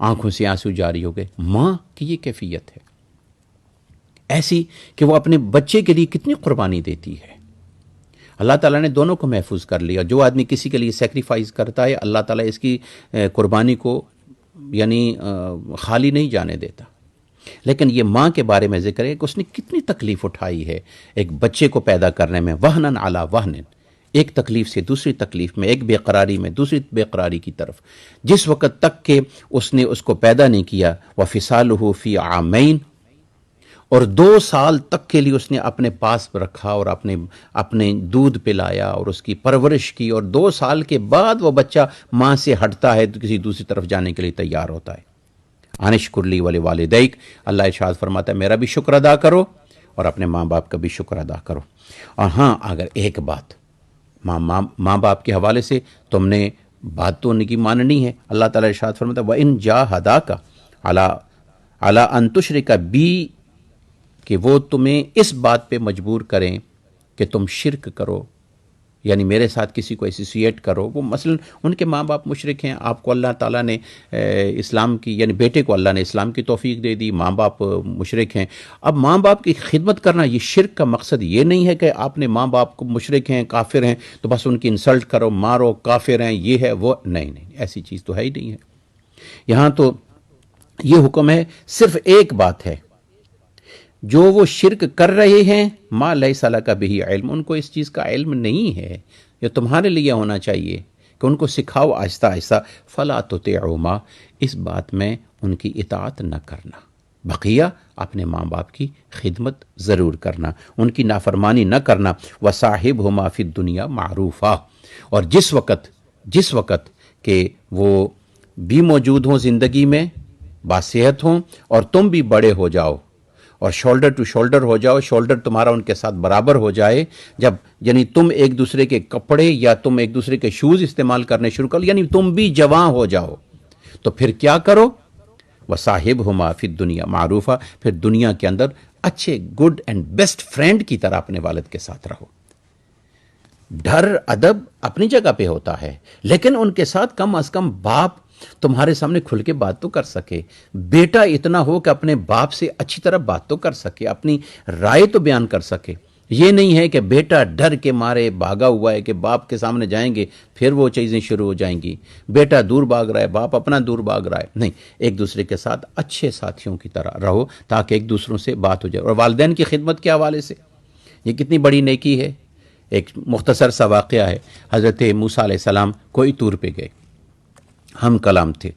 آنکھوں سے آنسو جاری ہو گئے. ماں کی یہ کیفیت ہے ایسی کہ وہ اپنے بچے کے لیے کتنی قربانی دیتی ہے. اللہ تعالیٰ نے دونوں کو محفوظ کر لیا. جو آدمی کسی کے لیے سیکریفائز کرتا ہے، اللہ تعالیٰ اس کی قربانی کو یعنی خالی نہیں جانے دیتا. لیکن یہ ماں کے بارے میں ذکر ہے کہ اس نے کتنی تکلیف اٹھائی ہے ایک بچے کو پیدا کرنے میں، وہنن علی وہن، ایک تکلیف سے دوسری تکلیف میں، ایک بے قراری میں دوسری بے قراری کی طرف، جس وقت تک کہ اس نے اس کو پیدا نہیں کیا. وفصالہ فی عامین، اور 2 سال تک کے لیے اس نے اپنے پاس رکھا اور اپنے دودھ پلایا اور اس کی پرورش کی، اور 2 سال کے بعد وہ بچہ ماں سے ہٹتا ہے تو کسی دوسری طرف جانے کے لیے تیار ہوتا ہے. انشکر لی ولوالدیک، اللہ ارشاد فرماتا ہے میرا بھی شکر ادا کرو اور اپنے ماں باپ کا بھی شکر ادا کرو. اور ہاں، اگر ایک بات ماں باپ کے حوالے سے تم نے بات تو ان کی ماننی ہے. اللہ تعالیٰ ارشاد فرماتا ہے وَإِن جَاهَدَاكَ عَلَىٰ أَن تُشْرِكَ بِي، کہ وہ تمہیں اس بات پہ مجبور کریں کہ تم شرک کرو، یعنی میرے ساتھ کسی کو ایسوسیٹ کرو. وہ مثلا ان کے ماں باپ مشرک ہیں، آپ کو اللہ تعالیٰ نے اسلام کی، یعنی بیٹے کو اللہ نے اسلام کی توفیق دے دی، ماں باپ مشرک ہیں. اب ماں باپ کی خدمت کرنا، یہ شرک کا مقصد یہ نہیں ہے کہ آپ نے ماں باپ کو مشرک ہیں، کافر ہیں تو بس ان کی انسلٹ کرو، مارو، کافر ہیں، یہ ہے وہ. نہیں، ایسی چیز تو ہے ہی نہیں ہے. یہاں تو یہ حکم ہے، صرف ایک بات ہے، جو وہ شرک کر رہے ہیں ما لیس لک بہ علم، ان کو اس چیز کا علم نہیں ہے، یہ تمہارے لیے ہونا چاہیے کہ ان کو سکھاؤ آہستہ آہستہ. فلا تطیعہما، اس بات میں ان کی اطاعت نہ کرنا. بقیہ اپنے ماں باپ کی خدمت ضرور کرنا، ان کی نافرمانی نہ کرنا. وصاحبہما فی الدنیا معروفا، اور جس وقت کہ وہ بھی موجود ہوں زندگی میں، باصحت ہوں، اور تم بھی بڑے ہو جاؤ اور شولڈر ٹو شولڈر ہو جاؤ، شولڈر تمہارا ان کے ساتھ برابر ہو جائے، جب یعنی تم ایک دوسرے کے کپڑے یا تم ایک دوسرے کے شوز استعمال کرنے شروع کرو، یعنی تم بھی جوان ہو جاؤ، تو پھر کیا کرو؟ وصاحبہما فی الدنیا معروفا، پھر دنیا کے اندر اچھے گڈ اینڈ بیسٹ فرینڈ کی طرح اپنے والد کے ساتھ رہو. ڈر ادب اپنی جگہ پہ ہوتا ہے، لیکن ان کے ساتھ کم از کم باپ تمہارے سامنے کھل کے بات تو کر سکے، بیٹا اتنا ہو کہ اپنے باپ سے اچھی طرح بات تو کر سکے، اپنی رائے تو بیان کر سکے. یہ نہیں ہے کہ بیٹا ڈر کے مارے بھاگا ہوا ہے کہ باپ کے سامنے جائیں گے پھر وہ چیزیں شروع ہو جائیں گی. بیٹا دور بھاگ رہا ہے، باپ اپنا دور بھاگ رہا ہے. نہیں، ایک دوسرے کے ساتھ اچھے ساتھیوں کی طرح رہو تاکہ ایک دوسروں سے بات ہو جائے. اور والدین کی خدمت کے حوالے سے یہ کتنی بڑی نیکی ہے. ایک مختصر سا واقعہ ہے. حضرت موسیٰ علیہ السلام کوئی طور پہ گئے، ہم کلام تھے.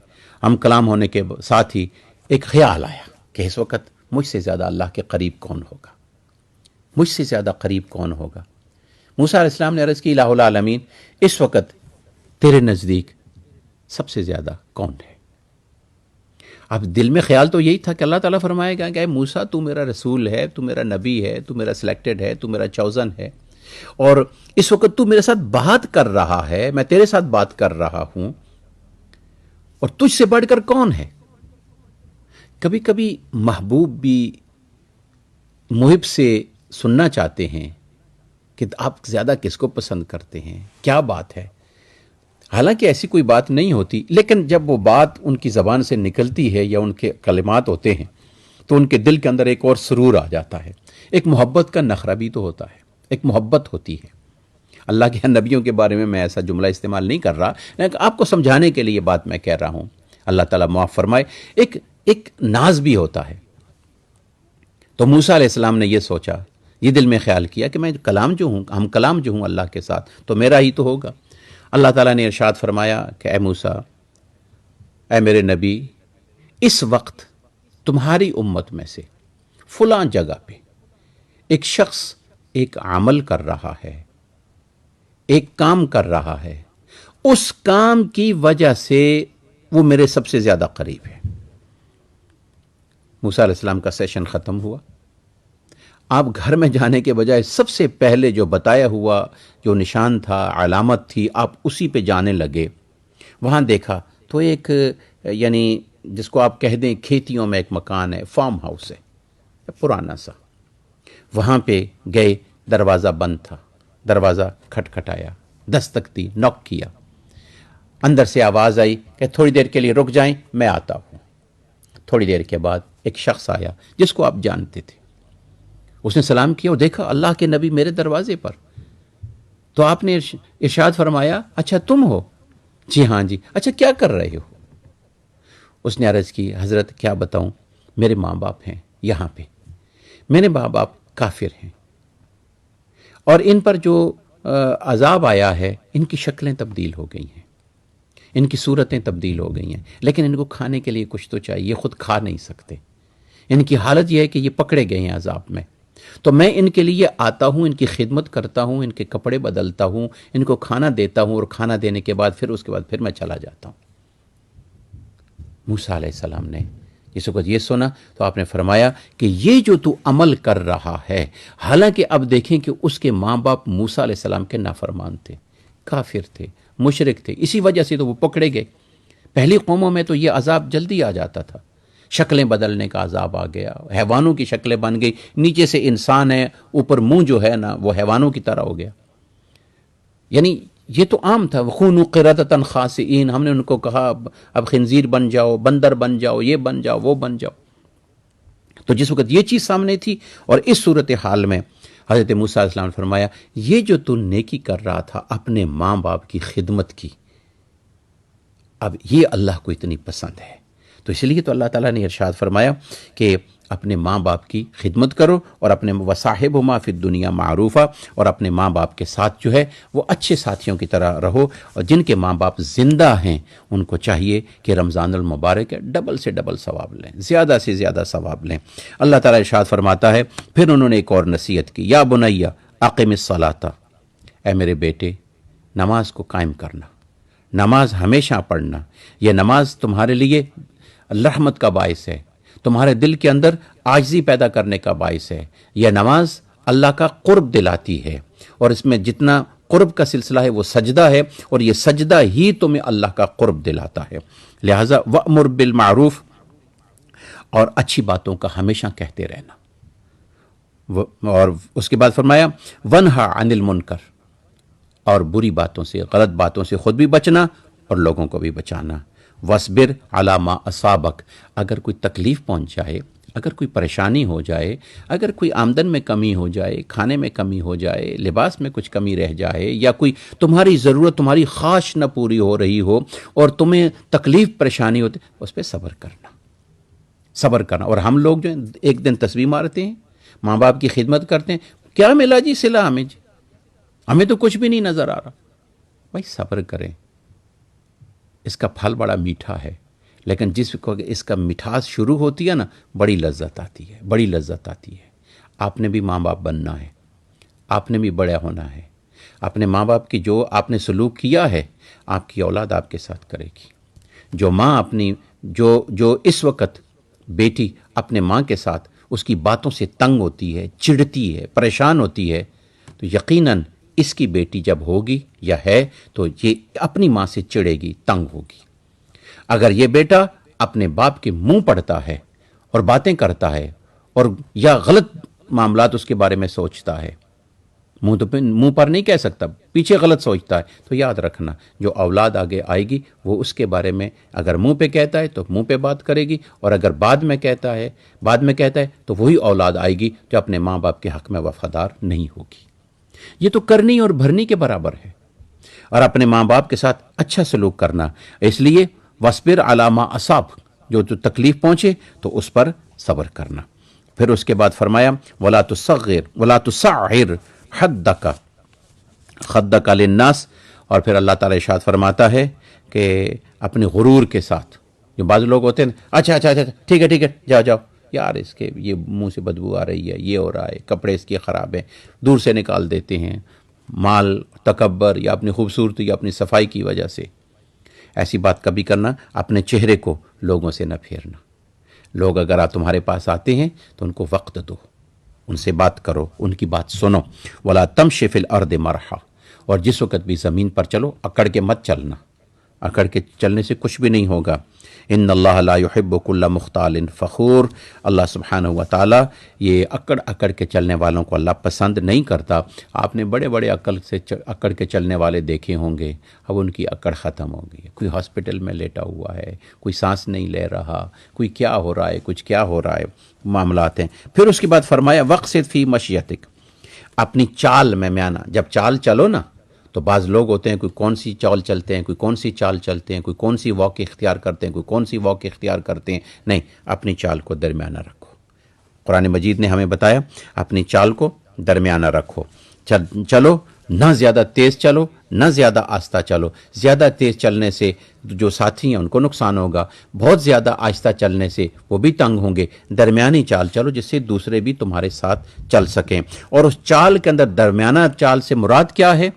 ہم کلام ہونے کے ساتھ ہی ایک خیال آیا کہ اس وقت مجھ سے زیادہ اللہ کے قریب کون ہوگا، مجھ سے زیادہ قریب کون ہوگا. موسیٰ علیہ السلام نے عرض کی الہ العالمین، اس وقت تیرے نزدیک سب سے زیادہ کون ہے؟ اب دل میں خیال تو یہی تھا کہ اللہ تعالیٰ فرمائے گا کہ اے موسیٰ، تو میرا رسول ہے، تو میرا نبی ہے، تو میرا سلیکٹڈ ہے، تو میرا چوزن ہے، اور اس وقت تو میرے ساتھ بات کر رہا ہے، میں تیرے ساتھ بات کر رہا ہوں، اور تجھ سے بڑھ کر کون ہے؟ کبھی کبھی محبوب بھی محب سے سننا چاہتے ہیں کہ آپ زیادہ کس کو پسند کرتے ہیں، کیا بات ہے. حالانکہ ایسی کوئی بات نہیں ہوتی، لیکن جب وہ بات ان کی زبان سے نکلتی ہے یا ان کے کلمات ہوتے ہیں تو ان کے دل کے اندر ایک اور سرور آ جاتا ہے. ایک محبت کا نخرہ بھی تو ہوتا ہے، ایک محبت ہوتی ہے۔ اللہ کے نبیوں کے بارے میں ایسا جملہ استعمال نہیں کر رہا، لیکن آپ کو سمجھانے کے لیے یہ بات میں کہہ رہا ہوں، اللہ تعالیٰ معاف فرمائے۔ ایک ناز بھی ہوتا ہے۔ تو موسیٰ علیہ السلام نے یہ سوچا، یہ دل میں خیال کیا کہ میں کلام جو ہوں، ہم کلام جو ہوں اللہ کے ساتھ، تو میرا ہی تو ہوگا۔ اللہ تعالیٰ نے ارشاد فرمایا کہ اے موسیٰ، اے میرے نبی، اس وقت تمہاری امت میں سے فلاں جگہ پہ ایک شخص ایک عمل کر رہا ہے، ایک کام کر رہا ہے، اس کام کی وجہ سے وہ میرے سب سے زیادہ قریب ہے۔ موسیٰ علیہ السلام کا سیشن ختم ہوا۔ آپ گھر میں جانے کے بجائے سب سے پہلے جو بتایا ہوا جو نشان تھا، علامت تھی، آپ اسی پہ جانے لگے۔ وہاں دیکھا تو ایک یعنی جس کو آپ کہہ دیں کھیتیوں میں ایک مکان ہے، فارم ہاؤس ہے پرانا سا۔ وہاں پہ گئے، دروازہ بند تھا، دروازہ کھٹکھٹایا، دستک دی، نوک کیا۔ اندر سے آواز آئی کہ تھوڑی دیر کے لیے رک جائیں، میں آتا ہوں۔ تھوڑی دیر کے بعد ایک شخص آیا جس کو آپ جانتے تھے، اس نے سلام کیا اور دیکھا اللہ کے نبی میرے دروازے پر۔ تو آپ نے ارشاد فرمایا، اچھا تم ہو؟ جی ہاں جی۔ اچھا کیا کر رہے ہو؟ اس نے عرض کی، حضرت کیا بتاؤں، میرے ماں باپ ہیں یہاں پہ، میرے ماں باپ کافر ہیں، اور ان پر جو عذاب آیا ہے، ان کی شکلیں تبدیل ہو گئی ہیں، ان کی صورتیں تبدیل ہو گئی ہیں، لیکن ان کو کھانے کے لیے کچھ تو چاہیے، یہ خود کھا نہیں سکتے۔ ان کی حالت یہ ہے کہ یہ پکڑے گئے ہیں عذاب میں، تو میں ان کے لیے آتا ہوں، ان کی خدمت کرتا ہوں، ان کے کپڑے بدلتا ہوں، ان کو کھانا دیتا ہوں، اور کھانا دینے کے بعد پھر میں چلا جاتا ہوں۔ موسیٰ علیہ السلام نے اس وقت یہ سنا تو آپ نے فرمایا کہ یہ جو تو عمل کر رہا ہے، حالانکہ اب دیکھیں کہ اس کے ماں باپ موسیٰ علیہ السلام کے نافرمان تھے، کافر تھے، مشرک تھے، اسی وجہ سے تو وہ پکڑے گئے۔ پہلی قوموں میں تو یہ عذاب جلدی آ جاتا تھا، شکلیں بدلنے کا عذاب آ گیا، حیوانوں کی شکلیں بن گئی، نیچے سے انسان ہے، اوپر منہ جو ہے نا وہ حیوانوں کی طرح ہو گیا۔ یعنی یہ تو عام تھا، وَكُونُوا قِرَدَةً خَاسِئِينَ، ہم نے ان کو کہا اب خنزیر بن جاؤ، بندر بن جاؤ، یہ بن جاؤ، وہ بن جاؤ۔ تو جس وقت یہ چیز سامنے تھی اور اس صورتحال میں حضرت موسیٰ علیہ السلام نے فرمایا، یہ جو تو نیکی کر رہا تھا اپنے ماں باپ کی خدمت کی، اب یہ اللہ کو اتنی پسند ہے، تو اس لیے تو اللہ تعالیٰ نے ارشاد فرمایا کہ اپنے ماں باپ کی خدمت کرو، اور اپنے وصاحبہما فی الدنیا معروفہ، اور اپنے ماں باپ کے ساتھ جو ہے وہ اچھے ساتھیوں کی طرح رہو، اور جن کے ماں باپ زندہ ہیں ان کو چاہیے کہ رمضان المبارک ہے ڈبل سے ڈبل ثواب لیں، زیادہ سے زیادہ ثواب لیں۔ اللہ تعالیٰ ارشاد فرماتا ہے، پھر انہوں نے ایک اور نصیحت کی، یا بنیا اقم الصلاۃ، اے میرے بیٹے نماز کو قائم کرنا، نماز ہمیشہ پڑھنا، یہ نماز تمہارے لیے رحمت کا باعث ہے، تمہارے دل کے اندر عاجزی پیدا کرنے کا باعث ہے، یہ نماز اللہ کا قرب دلاتی ہے، اور اس میں جتنا قرب کا سلسلہ ہے وہ سجدہ ہے، اور یہ سجدہ ہی تمہیں اللہ کا قرب دلاتا ہے۔ لہٰذا وَأْمُرْ بِالْمَعْرُوفِ، اور اچھی باتوں کا ہمیشہ کہتے رہنا، اور اس کے بعد فرمایا وَنْہَ عَنِ الْمُنْکَرِ، اور بری باتوں سے، غلط باتوں سے خود بھی بچنا اور لوگوں کو بھی بچانا۔ وَاصْبِرْ عَلَىٰ مَا أَصَابَكَ، اگر کوئی تکلیف پہنچ جائے، اگر کوئی پریشانی ہو جائے، اگر کوئی آمدن میں کمی ہو جائے، کھانے میں کمی ہو جائے، لباس میں کچھ کمی رہ جائے، یا کوئی تمہاری ضرورت، تمہاری خواہش نہ پوری ہو رہی ہو اور تمہیں تکلیف پریشانی ہوتی، اس پہ صبر کرنا، صبر کرنا۔ اور ہم لوگ جو ہیں ایک دن تسبیح مارتے ہیں، ماں باپ کی خدمت کرتے ہیں، کیا ملا جی صلہ ہمیں، جی ہمیں تو کچھ بھی نہیں نظر آ رہا۔ بھائی صبر کریں، اس کا پھل بڑا میٹھا ہے، لیکن جس کو اس کا مٹھاس شروع ہوتی ہے نا، بڑی لذت آتی ہے، بڑی لذت آتی ہے۔ آپ نے بھی ماں باپ بننا ہے، آپ نے بھی بڑا ہونا ہے، اپنے ماں باپ کی جو آپ نے سلوک کیا ہے، آپ کی اولاد آپ کے ساتھ کرے گی۔ جو ماں اپنی جو اس وقت بیٹی اپنے ماں کے ساتھ اس کی باتوں سے تنگ ہوتی ہے، چڑھتی ہے، پریشان ہوتی ہے، تو یقیناً اس کی بیٹی جب ہوگی یا ہے تو یہ اپنی ماں سے چڑھے گی، تنگ ہوگی۔ اگر یہ بیٹا اپنے باپ کے منہ پڑتا ہے اور باتیں کرتا ہے، اور یا غلط معاملات اس کے بارے میں سوچتا ہے، منہ پر نہیں کہہ سکتا، پیچھے غلط سوچتا ہے، تو یاد رکھنا جو اولاد آگے آئے گی وہ اس کے بارے میں اگر منہ پہ کہتا ہے تو منہ پہ بات کرے گی، اور اگر بعد میں کہتا ہے تو وہی اولاد آئے گی جو اپنے ماں باپ کے حق میں وفادار نہیں ہوگی۔ یہ تو کرنی اور بھرنی کے برابر ہے. اور اپنے ماں باپ کے ساتھ اچھا سلوک کرنا. اس لیے وَاصْبِرْ عَلَىٰ مَا أَصَابَ، جو تکلیف پہنچے تو اس پر صبر کرنا. پھر اس کے بعد فرمایا وَلَا تُصَعِّرْ خَدَّكَ لِلنَّاسِ، اور پھر اللہ تعالیٰ ارشاد فرماتا ہے کہ اپنے غرور کے ساتھ، جو بعض لوگ ہوتے ہیں اچھا ٹھیک ہے جاؤ یار، اس کے یہ منہ سے بدبو آ رہی ہے، یہ ہو رہا ہے، کپڑے اس کے خراب ہیں، دور سے نکال دیتے ہیں، مال تکبر یا اپنی خوبصورتی یا اپنی صفائی کی وجہ سے. ایسی بات کبھی کرنا، اپنے چہرے کو لوگوں سے نہ پھیرنا. لوگ اگر آپ تمہارے پاس آتے ہیں تو ان کو وقت دو، ان سے بات کرو، ان کی بات سنو. وَلَا تَمْشِ فِي الْأَرْضِ مَرْحًا، اور جس وقت بھی زمین پر چلو اکڑ کے مت چلنا، اکڑ کے چلنے سے کچھ بھی نہیں ہوگا. ان اللہ لا يحب كل مختال فخور، اللہ سبحانہ و تعالیٰ یہ اکڑ کے چلنے والوں کو اللہ پسند نہیں کرتا. آپ نے بڑے بڑے اکڑ کے چلنے والے دیکھے ہوں گے، اب ان کی اکڑ ختم ہو گئی. کوئی ہاسپٹل میں لیٹا ہوا ہے، کوئی سانس نہیں لے رہا، کوئی کیا ہو رہا ہے، کچھ کیا ہو رہا ہے، معاملات ہیں. پھر اس کے بعد فرمایا وَاقْصِدْ فِي مَشْيَتِكَ، اپنی چال میں آنا. جب چال چلو نا تو بعض لوگ ہوتے ہیں کوئی کون سی چال چلتے ہیں، کوئی کون سی چال چلتے ہیں، کوئی کون سی واک اختیار کرتے ہیں، کوئی کون سی واک اختیار کرتے ہیں. نہیں، اپنی چال کو درمیانہ رکھو. قرآن مجید نے ہمیں بتایا اپنی چال کو درمیانہ رکھو. چلو، نہ زیادہ تیز چلو، نہ زیادہ آہستہ چلو. زیادہ تیز چلنے سے جو ساتھی ہیں ان کو نقصان ہوگا، بہت زیادہ آہستہ چلنے سے وہ بھی تنگ ہوں گے. درمیانی چال چلو جس سے دوسرے بھی تمہارے ساتھ چل سکیں. اور اس چال کے اندر درمیانہ چال سے مراد کیا ہے؟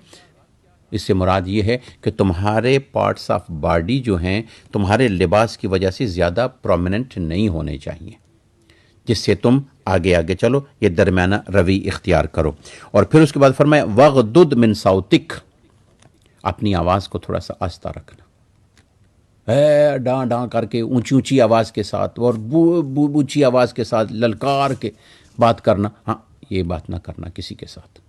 اس سے مراد یہ ہے کہ تمہارے پارٹس آف باڈی جو ہیں تمہارے لباس کی وجہ سے زیادہ پرومیننٹ نہیں ہونے چاہیے، جس سے تم آگے چلو. یہ درمیانہ روی اختیار کرو. اور پھر اس کے بعد فرمایا وَغْضُضْ مِنْ صَوْتِكَ، اپنی آواز کو تھوڑا سا آہستہ رکھنا. ڈاں کر کے اونچی آواز کے ساتھ اور اونچی آواز کے ساتھ للکار کے بات کرنا، ہاں یہ بات نہ کرنا کسی کے ساتھ.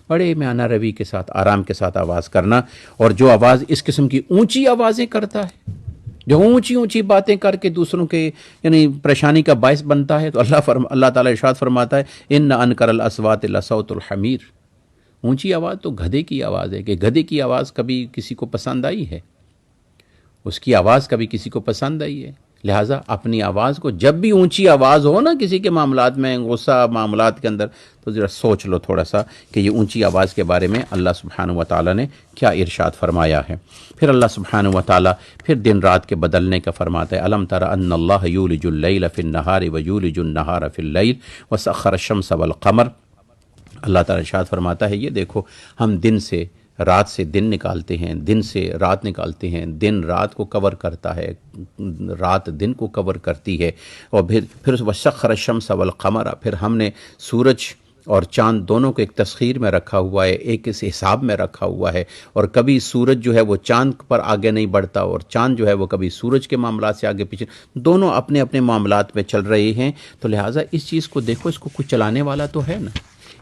بڑے میانہ روی کے ساتھ، آرام کے ساتھ آواز کرنا. اور جو آواز اس قسم کی اونچی آوازیں کرتا ہے، جو اونچی باتیں کر کے دوسروں کے یعنی پریشانی کا باعث بنتا ہے، تو اللہ تعالیٰ ارشاد فرماتا ہے ان انکر الاصوات لصوت الحمیر. اونچی آواز تو گدھے کی آواز ہے. کہ گدھے کی آواز کبھی کسی کو پسند آئی ہے؟ اس کی آواز کبھی کسی کو پسند آئی ہے؟ لہٰذا اپنی آواز کو، جب بھی اونچی آواز ہو نا کسی کے معاملات میں، غصہ معاملات کے اندر، تو ذرا سوچ لو تھوڑا سا کہ یہ اونچی آواز کے بارے میں اللہ سبحانہ و تعالیٰ نے کیا ارشاد فرمایا ہے. پھر اللہ سبحانہ و تعالیٰ پھر دن رات کے بدلنے کا فرماتا ہے الم تر ان اللہ یولج اللیل فی النہار ویولج النہار فی اللیل وسخر الشمس والقمر. اللہ تعالیٰ ارشاد فرماتا ہے یہ دیکھو ہم دن سے رات سے دن نکالتے ہیں، دن سے رات نکالتے ہیں، دن رات کو کور کرتا ہے، رات دن کو کور کرتی ہے. اور پھر وسخر الشمس والقمر، پھر ہم نے سورج اور چاند دونوں کو ایک تسخیر میں رکھا ہوا ہے، ایک اس حساب میں رکھا ہوا ہے. اور کبھی سورج جو ہے وہ چاند پر آگے نہیں بڑھتا، اور چاند جو ہے وہ کبھی سورج کے معاملات سے آگے پیچھے، دونوں اپنے اپنے معاملات میں چل رہے ہیں. تو لہٰذا اس چیز کو دیکھو، اس کو کچھ چلانے والا تو ہے نا.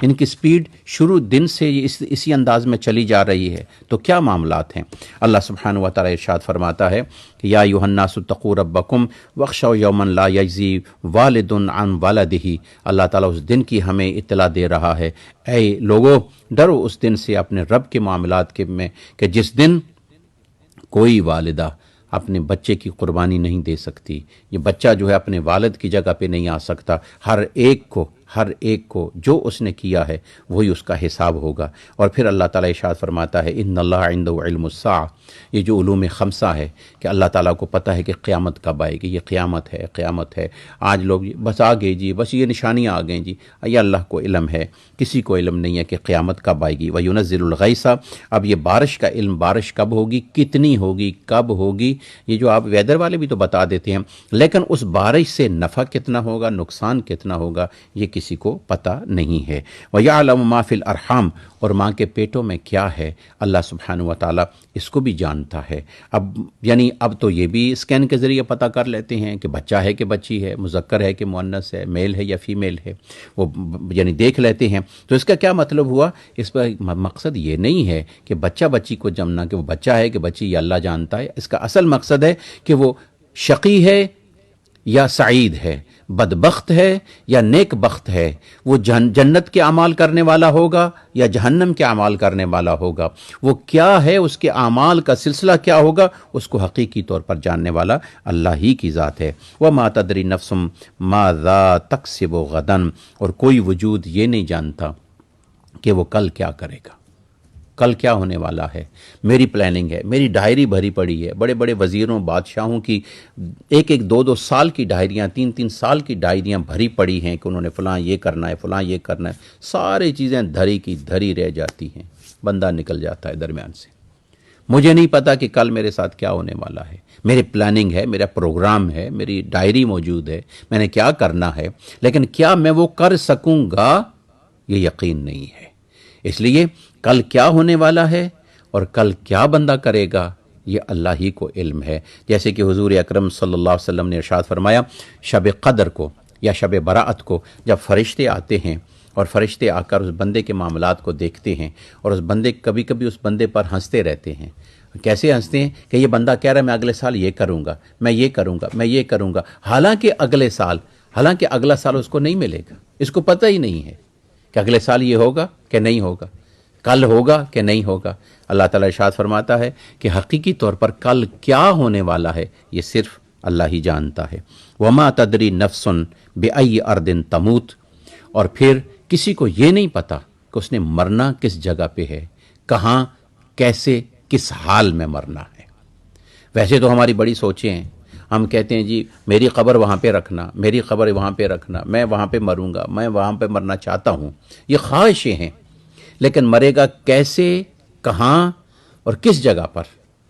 ان کی سپیڈ شروع دن سے اسی انداز میں چلی جا رہی ہے، تو کیا معاملات ہیں. اللہ سبحانہ و تعالیٰ ارشاد فرماتا ہے کہ یا ایھا الناس اتقوا ربکم واخشوا یوما لا یجزی والد عن ولدہ. اللہ تعالیٰ اس دن کی ہمیں اطلاع دے رہا ہے، اے لوگو ڈرو اس دن سے اپنے رب کے معاملات میں کہ جس دن کوئی والدہ اپنے بچے کی قربانی نہیں دے سکتی. یہ بچہ جو ہے اپنے والد کی جگہ پہ نہیں آ سکتا. ہر ایک کو جو اس نے کیا ہے وہی اس کا حساب ہوگا. اور پھر اللہ تعالیٰ ارشاد فرماتا ہے ان اللہ عنده علم الساعہ. یہ جو علوم خمسہ ہے کہ اللہ تعالیٰ کو پتہ ہے کہ قیامت کب آئے گی. یہ قیامت ہے. آج لوگ بس آ گئی جی، بس یہ نشانیاں آ گئیں جی. یہ اللہ کو علم ہے، کسی کو علم نہیں ہے کہ قیامت کب آئے گی. وَيُنَزِّلُ الْغَيْثَ. اب یہ بارش کا علم، بارش کب ہوگی، کتنی ہوگی، کب ہوگی، یہ جو آپ ویدر والے بھی تو بتا دیتے ہیں، لیکن اس بارش سے نفع کتنا ہوگا، نقصان کتنا ہوگا، یہ کسی کو پتہ نہیں ہے. وَيَعْلَمُ مَا فِي الْأَرْحَامِ. اور ماں کے پیٹوں میں کیا ہے اللہ سبحانہ و تعالیٰ اس کو بھی جانتا ہے. اب تو یہ بھی اسکین کے ذریعے پتہ کر لیتے ہیں کہ بچہ ہے کہ بچی ہے، مذکر ہے کہ مؤنث ہے، میل ہے یا فیمیل ہے، وہ دیکھ لیتے ہیں. تو اس کا کیا مطلب ہوا؟ اس پر مقصد یہ نہیں ہے کہ بچہ بچی کو جمنا کہ وہ بچہ ہے کہ بچی، یہ اللہ جانتا ہے. اس کا اصل مقصد ہے کہ وہ شقی ہے یا سعید ہے، بدبخت ہے یا نیک بخت ہے، وہ جنت کے اعمال کرنے والا ہوگا یا جہنم کے اعمال کرنے والا ہوگا، وہ کیا ہے، اس کے اعمال کا سلسلہ کیا ہوگا، اس کو حقیقی طور پر جاننے والا اللہ ہی کی ذات ہے۔ وَمَا تَدْرِي نَفْسٌ مَاذَا تَكْسِبُ غَدًا، اور کوئی وجود یہ نہیں جانتا کہ وہ کل کیا کرے گا، کل کیا ہونے والا ہے۔ میری پلاننگ ہے، میری ڈائری بھری پڑی ہے، بڑے بڑے وزیروں بادشاہوں کی ایک ایک دو دو سال کی ڈائریاں، تین تین سال کی ڈائریاں بھری پڑی ہیں کہ انہوں نے فلاں یہ کرنا ہے، فلاں یہ کرنا ہے، ساری چیزیں دھری کی دھری رہ جاتی ہیں، بندہ نکل جاتا ہے درمیان سے۔ مجھے نہیں پتا کہ کل میرے ساتھ کیا ہونے والا ہے، میری پلاننگ ہے، میرا پروگرام ہے، میری ڈائری موجود ہے، میں نے کیا کرنا ہے، لیکن کیا میں وہ کر سکوں گا، یہ یقین نہیں ہے۔ اس لیے کل کیا ہونے والا ہے اور کل کیا بندہ کرے گا، یہ اللہ ہی کو علم ہے۔ جیسے کہ حضور اکرم صلی اللہ علیہ وسلم نے ارشاد فرمایا، شب قدر کو یا شب برأت کو جب فرشتے آتے ہیں اور فرشتے آ کر اس بندے کے معاملات کو دیکھتے ہیں، اور اس بندے کبھی کبھی اس بندے پر ہنستے رہتے ہیں۔ کیسے ہنستے ہیں کہ یہ بندہ کہہ رہا ہے میں اگلے سال یہ کروں گا، میں یہ کروں گا، میں یہ کروں گا، حالانکہ اگلا سال اس کو نہیں ملے گا، اس کو پتہ ہی نہیں ہے کہ اگلے سال یہ ہوگا کہ نہیں ہوگا، کل ہوگا کہ نہیں ہوگا۔ اللہ تعالیٰ ارشاد فرماتا ہے کہ حقیقی طور پر کل کیا ہونے والا ہے یہ صرف اللہ ہی جانتا ہے۔ وَمَا تَدْرِي نَفْسٌ بِأَيِّ أَرْضٍ تَمُوتُ، اور پھر کسی کو یہ نہیں پتا کہ اس نے مرنا کس جگہ پہ ہے، کہاں، کیسے، کس حال میں مرنا ہے۔ ویسے تو ہماری بڑی سوچیں ہیں، ہم کہتے ہیں جی میری قبر وہاں پہ رکھنا، میری قبر وہاں پہ رکھنا، میں وہاں پہ مروں گا، میں وہاں پہ مرنا چاہتا ہوں، یہ خواہشیں ہیں، لیکن مرے گا کیسے، کہاں اور کس جگہ پر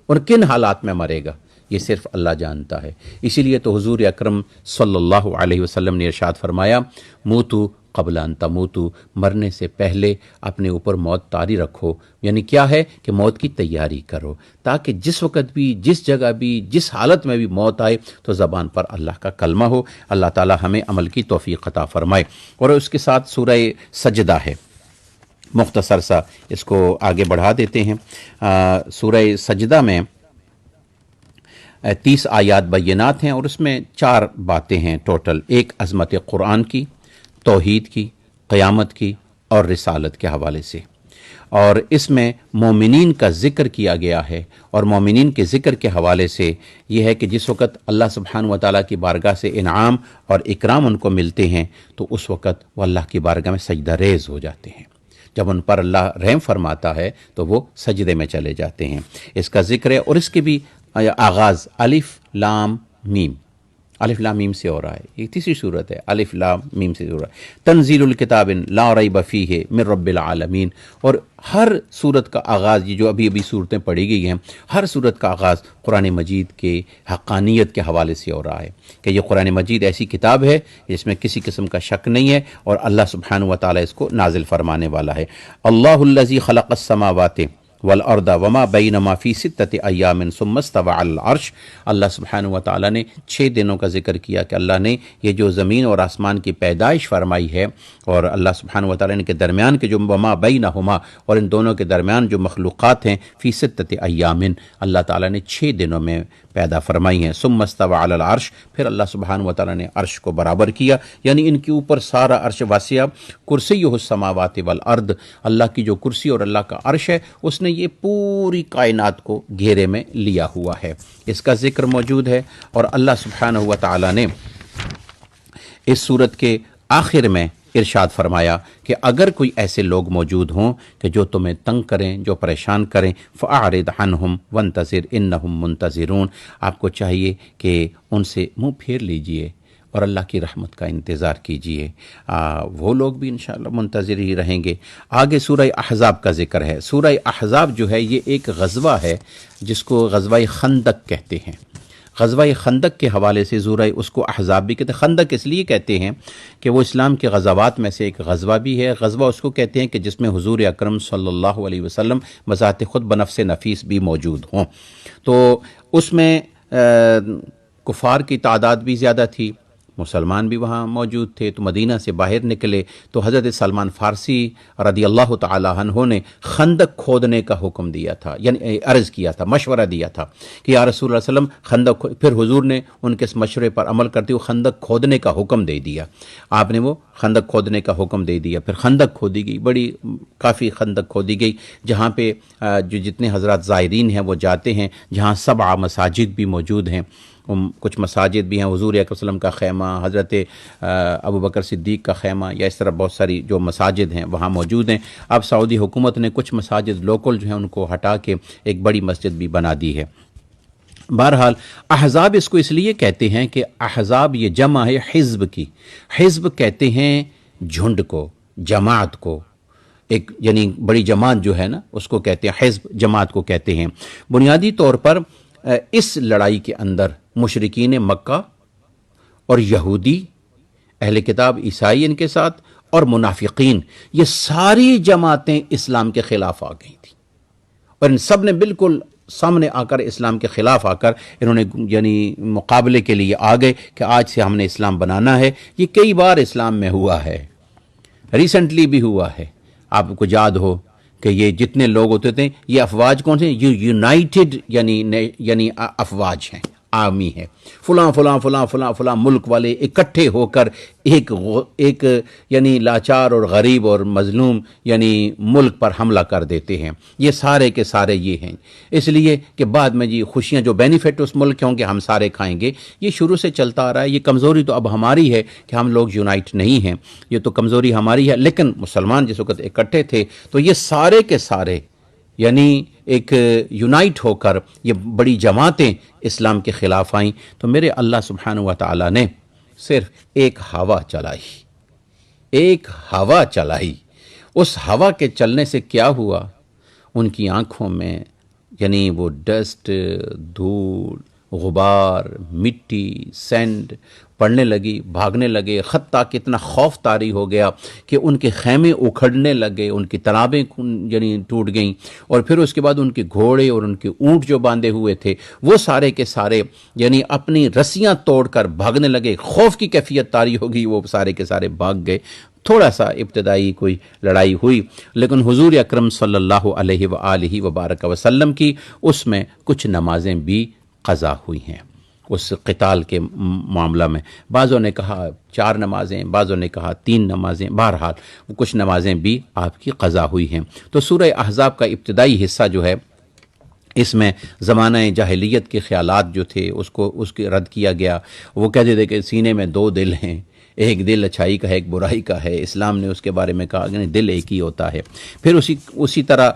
اور کن حالات میں مرے گا، یہ صرف اللہ جانتا ہے۔ اسی لیے تو حضور اکرم صلی اللہ علیہ وسلم نے ارشاد فرمایا، موتو قبل ان تموتو، مرنے سے پہلے اپنے اوپر موت طاری رکھو، یعنی کیا ہے کہ موت کی تیاری کرو، تاکہ جس وقت بھی، جس جگہ بھی، جس حالت میں بھی موت آئے تو زبان پر اللہ کا کلمہ ہو۔ اللہ تعالی ہمیں عمل کی توفیق عطا فرمائے۔ اور اس کے ساتھ سورہ سجدہ ہے، مختصر سا اس کو آگے بڑھا دیتے ہیں۔ سورہ سجدہ میں 30 آیات بینات ہیں، اور اس میں 4 باتیں ہیں ٹوٹل، ایک عظمت قرآن کی، توحید کی، قیامت کی اور رسالت کے حوالے سے، اور اس میں مومنین کا ذکر کیا گیا ہے، اور مومنین کے ذکر کے حوالے سے یہ ہے کہ جس وقت اللہ سبحانہ و تعالیٰ کی بارگاہ سے انعام اور اکرام ان کو ملتے ہیں تو اس وقت وہ اللہ کی بارگاہ میں سجدہ ریز ہو جاتے ہیں، جب ان پر اللہ رحم فرماتا ہے تو وہ سجدے میں چلے جاتے ہیں۔ اس کا ذکر ہے، اور اس کے بھی آغاز الف لام میم، الف لام میم سے ہو رہا ہے، یہ تیسری صورت ہے، الف لام میم سے ہو رہا ہے۔ تنزیل الکتاب لا ریب فیہ من رب العالمین، اور ہر صورت کا آغاز، یہ جو ابھی صورتیں پڑھی گئی ہیں، ہر صورت کا آغاز قرآن مجید کے حقانیت کے حوالے سے ہو رہا ہے کہ یہ قرآن مجید ایسی کتاب ہے جس میں کسی قسم کا شک نہیں ہے، اور اللہ سبحانہ و تعالیٰ اس کو نازل فرمانے والا ہے۔ اللہ الذی خلق السماوات والارض وما بینہما فی 6 ایام ثم استوى علی العرش، اللہ سبحانہ و تعالیٰ نے 6 دنوں کا ذکر کیا کہ اللہ نے یہ جو زمین اور آسمان کی پیدائش فرمائی ہے، اور اللہ سبحانہ و تعالیٰ نے کے درمیان کے جو وما بینہما، اور ان دونوں کے درمیان جو مخلوقات ہیں، فی 6 ایام، اللہ تعالیٰ نے 6 دنوں میں پیدا فرمائی ہیں۔ ثم استوى علی العرش، پھر اللہ سبحانہ و تعالیٰ نے عرش کو برابر کیا، یعنی ان کے اوپر سارا عرش واسعہ، کرسیہ السماوات والارض، اللہ کی جو کرسی اور اللہ کا عرش ہے اس نے یہ پوری کائنات کو گھیرے میں لیا ہوا ہے، اس کا ذکر موجود ہے۔ اور اللہ سبحانہ و تعالیٰ نے اس صورت کے آخر میں ارشاد فرمایا کہ اگر کوئی ایسے لوگ موجود ہوں کہ جو تمہیں تنگ کریں، جو پریشان کریں، فَأَعْرِضْ عَنْهُمْ وَانْتَظِرْ إِنَّهُمْ مُنْتَظِرُونَ، آپ کو چاہیے کہ ان سے منہ پھیر لیجئے اور اللہ کی رحمت کا انتظار کیجئے، وہ لوگ بھی انشاءاللہ منتظر ہی رہیں گے۔ آگے سورہ احزاب کا ذکر ہے۔ سورہ احزاب جو ہے یہ ایک غزوہ ہے جس کو غزوہ خندق کہتے ہیں۔ غزوہ خندق کے حوالے سے سورہ اس کو احزاب بھی کہتے ہیں۔ خندق اس لیے کہتے ہیں کہ وہ اسلام کے غزوات میں سے ایک غزوہ بھی ہے۔ غزوہ اس کو کہتے ہیں کہ جس میں حضور اکرم صلی اللہ علیہ وسلم بذات خود بنفس نفیس بھی موجود ہوں، تو اس میں کفار کی تعداد بھی زیادہ تھی، مسلمان بھی وہاں موجود تھے، تو مدینہ سے باہر نکلے تو حضرت سلمان فارسی رضی اللہ تعالی عنہ نے خندق کھودنے کا حکم دیا تھا، یعنی عرض کیا تھا، مشورہ دیا تھا کہ یا رسول اللہ صلی اللہ علیہ وسلم خندق، پھر حضور نے ان کے اس مشورے پر عمل کرتے ہوئے خندق کھودنے کا حکم دے دیا. آپ نے وہ خندق کھودنے کا حکم دے دیا. پھر خندق کھودی گئی، بڑی کافی خندق کھودی گئی، جہاں پہ جو جتنے حضرات زائرین ہیں وہ جاتے ہیں، جہاں 7 مساجد بھی موجود ہیں، کچھ مساجد بھی ہیں، حضور اکرم صلی اللہ علیہ وسلم کا خیمہ، حضرت ابو بکر صدیق کا خیمہ، یا اس طرح بہت ساری جو مساجد ہیں وہاں موجود ہیں. اب سعودی حکومت نے کچھ مساجد لوکل جو ہیں ان کو ہٹا کے ایک بڑی مسجد بھی بنا دی ہے. بہرحال احزاب اس کو اس لیے کہتے ہیں کہ احزاب یہ جمع ہے حزب کی. حزب کہتے ہیں جھنڈ کو، جماعت کو، ایک یعنی بڑی جماعت جو ہے نا اس کو کہتے ہیں حزب، جماعت کو کہتے ہیں. بنیادی طور پر اس لڑائی کے اندر مشرکین مکہ اور یہودی، اہل کتاب عیسائی ان کے ساتھ، اور منافقین، یہ ساری جماعتیں اسلام کے خلاف آ گئی تھیں، اور ان سب نے بالکل سامنے آ کر اسلام کے خلاف آ کر انہوں نے یعنی مقابلے کے لیے آ گئے کہ آج سے ہم نے اسلام بنانا ہے. یہ کئی بار اسلام میں ہوا ہے، ریسنٹلی بھی ہوا ہے. آپ کو یاد ہو کہ یہ جتنے لوگ ہوتے تھے، یہ افواج کون سے، یہ یونائٹڈ یعنی افواج ہیں، آرمی ہے، فلاں فلاں فلاں فلاں فلاں ملک والے اکٹھے ہو کر ایک یعنی لاچار اور غریب اور مظلوم یعنی ملک پر حملہ کر دیتے ہیں. یہ سارے کے سارے یہ ہیں، اس لیے کہ بعد میں جی خوشیاں جو بینیفٹ اس ملک کے ہوں گے ہم سارے کھائیں گے. یہ شروع سے چلتا آ رہا ہے. یہ کمزوری تو اب ہماری ہے کہ ہم لوگ یونائٹ نہیں ہیں، یہ تو کمزوری ہماری ہے. لیکن مسلمان جس وقت اکٹھے تھے تو یہ سارے کے سارے یعنی ایک یونائٹ ہو کر یہ بڑی جماعتیں اسلام کے خلاف آئیں. تو میرے اللہ سبحانہ و تعالیٰ نے صرف ایک ہوا چلائی. اس ہوا کے چلنے سے کیا ہوا، ان کی آنکھوں میں یعنی وہ ڈسٹ، دھول، غبار، مٹی، سینڈ پڑنے لگی، بھاگنے لگے. حتیٰ کہ اتنا خوف طاری ہو گیا کہ ان کے خیمے اکھڑنے لگے، ان کی تنابیں یعنی ٹوٹ گئیں، اور پھر اس کے بعد ان کے گھوڑے اور ان کے اونٹ جو باندھے ہوئے تھے وہ سارے کے سارے یعنی اپنی رسیاں توڑ کر بھاگنے لگے. خوف کی کیفیت طاری ہو گئی، وہ سارے کے سارے بھاگ گئے. تھوڑا سا ابتدائی کوئی لڑائی ہوئی، لیکن حضور اکرم صلی اللہ علیہ وآلہ وبارک وسلم کی اس میں کچھ نمازیں بھی قضا ہوئی ہیں اس قتال کے معاملہ میں. بعضوں نے کہا 4 نمازیں، بعضوں نے کہا 3 نمازیں. بہرحال وہ کچھ نمازیں بھی آپ کی قضا ہوئی ہیں. تو سورہ احزاب کا ابتدائی حصہ جو ہے اس میں زمانہ جاہلیت کے خیالات جو تھے اس کے رد کیا گیا. وہ کہتے تھے کہ سینے میں 2 دل ہیں، ایک دل اچھائی کا ہے، ایک برائی کا ہے. اسلام نے اس کے بارے میں کہا کہ دل ایک ہی ہوتا ہے. پھر اسی طرح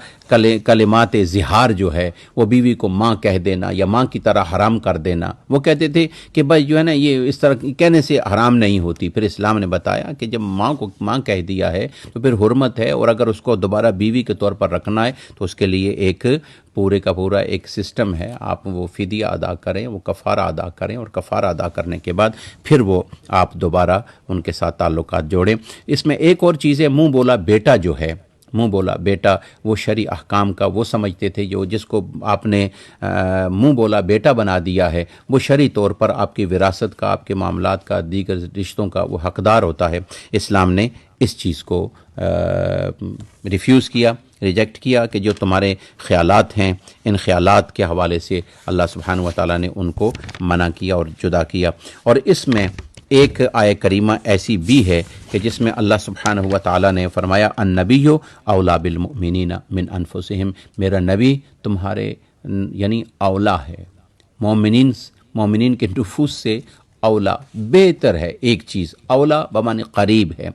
کلمات زہار جو ہے وہ بیوی کو ماں کہہ دینا یا ماں کی طرح حرام کر دینا. وہ کہتے تھے کہ بھائی جو ہے نا یہ اس طرح کہنے سے حرام نہیں ہوتی. پھر اسلام نے بتایا کہ جب ماں کو ماں کہہ دیا ہے تو پھر حرمت ہے، اور اگر اس کو دوبارہ بیوی کے طور پر رکھنا ہے تو اس کے لیے ایک پورے کا پورا ایک سسٹم ہے. آپ وہ فدیہ ادا کریں، وہ کفارہ ادا کریں، اور کفارہ ادا کرنے کے بعد پھر وہ آپ دوبارہ ان کے ساتھ تعلقات جوڑیں. اس میں ایک اور چیز ہے، منہ بولا بیٹا جو ہے، منہ بولا بیٹا وہ شرعی احکام کا وہ سمجھتے تھے جس کو آپ نے منہ بولا بیٹا بنا دیا ہے وہ شرعی طور پر آپ کی وراثت کا، آپ کے معاملات کا، دیگر رشتوں کا وہ حقدار ہوتا ہے. اسلام نے اس چیز کو ریفیوز کیا، ریجیکٹ کیا کہ جو تمہارے خیالات ہیں ان خیالات کے حوالے سے اللہ سبحانہ و تعالیٰ نے ان کو منع کیا اور جدا کیا. اور اس میں ایک آیہ کریمہ ایسی بھی ہے کہ جس میں اللہ سبحانہ و تعالیٰ نے فرمایا النبی اولا بالمؤمنین من انفسہم، میرا نبی تمہارے یعنی اولا ہے، مومنین کے نفوس سے اولا بہتر ہے. ایک چیز اولا بمعنی قریب ہے،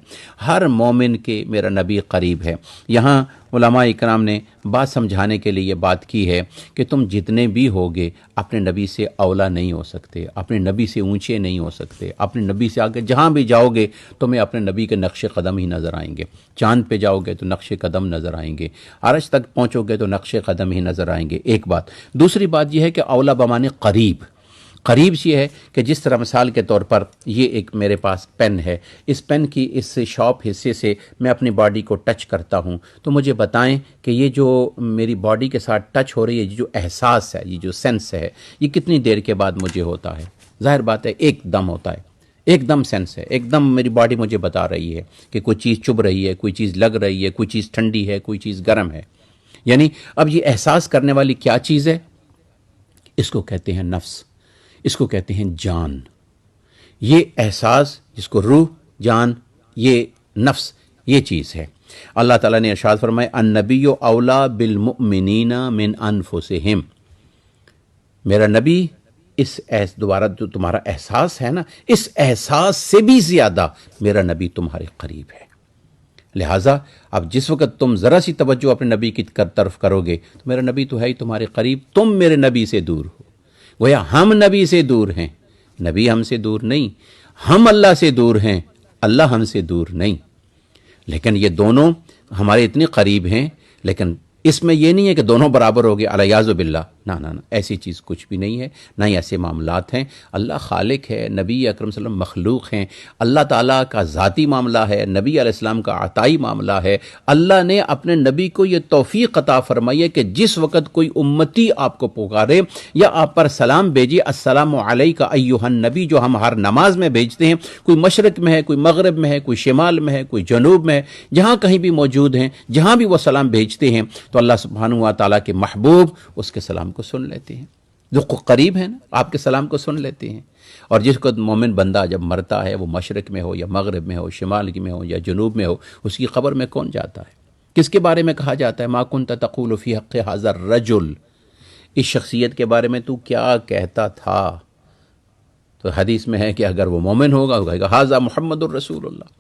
ہر مومن کے میرا نبی قریب ہے. یہاں علماء اکرام نے بات سمجھانے کے لیے یہ بات کی ہے کہ تم جتنے بھی ہوگے اپنے نبی سے اولا نہیں ہو سکتے، اپنے نبی سے اونچے نہیں ہو سکتے. اپنے نبی سے آگے جہاں بھی جاؤ گے تمہیں اپنے نبی کے نقش قدم ہی نظر آئیں گے. چاند پہ جاؤ گے تو نقش قدم نظر آئیں گے، عرش تک پہنچو گے تو نقش قدم ہی نظر آئیں گے. ایک بات. دوسری بات یہ ہے کہ اولا بمعنی قریب. قریب یہ ہے کہ جس طرح مثال کے طور پر یہ ایک میرے پاس پین ہے، اس پین کی اس شارپ حصے سے میں اپنی باڈی کو ٹچ کرتا ہوں تو مجھے بتائیں کہ یہ جو میری باڈی کے ساتھ ٹچ ہو رہی ہے، یہ جو احساس ہے، یہ جو سینس ہے، یہ کتنی دیر کے بعد مجھے ہوتا ہے؟ ظاہر بات ہے ایک دم ہوتا ہے، ایک دم سینس ہے، ایک دم میری باڈی مجھے بتا رہی ہے کہ کوئی چیز چبھ رہی ہے، کوئی چیز لگ رہی ہے، کوئی چیز ٹھنڈی ہے، کوئی چیز گرم ہے. یعنی اب یہ احساس کرنے والی کیا چیز ہے؟ اس کو کہتے ہیں نفس، اس کو کہتے ہیں جان. یہ احساس جس کو روح، جان، یہ نفس، یہ چیز ہے. اللہ تعالیٰ نے ارشاد فرمایا النبی اولا بالمؤمنین من انفسہم. میرا نبی دوبارہ جو تمہارا احساس ہے نا، اس احساس سے بھی زیادہ میرا نبی تمہارے قریب ہے. لہٰذا اب جس وقت تم ذرا سی توجہ اپنے نبی کی طرف کرو گے تو میرا نبی تو ہے ہی تمہارے قریب، تم میرے نبی سے دور ہو. گویا ہم نبی سے دور ہیں، نبی ہم سے دور نہیں. ہم اللہ سے دور ہیں، اللہ ہم سے دور نہیں. لیکن یہ دونوں ہمارے اتنے قریب ہیں، لیکن اس میں یہ نہیں ہے کہ دونوں برابر ہو گئے الیاذ باللہ. نہ نہ، ایسی چیز کچھ بھی نہیں ہے، نہ ہی ایسے معاملات ہیں. اللہ خالق ہے، نبی اکرم صلی اللہ علیہ وسلم مخلوق ہیں. اللہ تعالیٰ کا ذاتی معاملہ ہے، نبی علیہ السلام کا عطائی معاملہ ہے. اللہ نے اپنے نبی کو یہ توفیق عطا فرمائی ہے کہ جس وقت کوئی امتی آپ کو پکارے یا آپ پر سلام بھیجے، السلام علیک ایھا النبی، جو ہم ہر نماز میں بھیجتے ہیں، کوئی مشرق میں ہے، کوئی مغرب میں ہے، کوئی شمال میں ہے، کوئی جنوب میں ہے، جہاں کہیں بھی موجود ہیں، جہاں بھی وہ سلام بھیجتے ہیں تو اللہ سبحانہ و تعالیٰ کے محبوب اس کے سلام کو سن لیتے ہیں. جو قریب ہیں نا، آپ کے سلام کو سن لیتے ہیں. اور جس کو مومن بندہ جب مرتا ہے، وہ مشرق میں ہو یا مغرب میں ہو، شمال میں ہو یا جنوب میں ہو، اس کی قبر میں کون جاتا ہے؟ کس کے بارے میں کہا جاتا ہے ما کنت تقول فی حق ھذا الرجل، اس شخصیت کے بارے میں تو کیا کہتا تھا؟ تو حدیث میں ہے کہ اگر وہ مومن ہوگا وہ کہے گا ھذا محمد الرسول اللہ،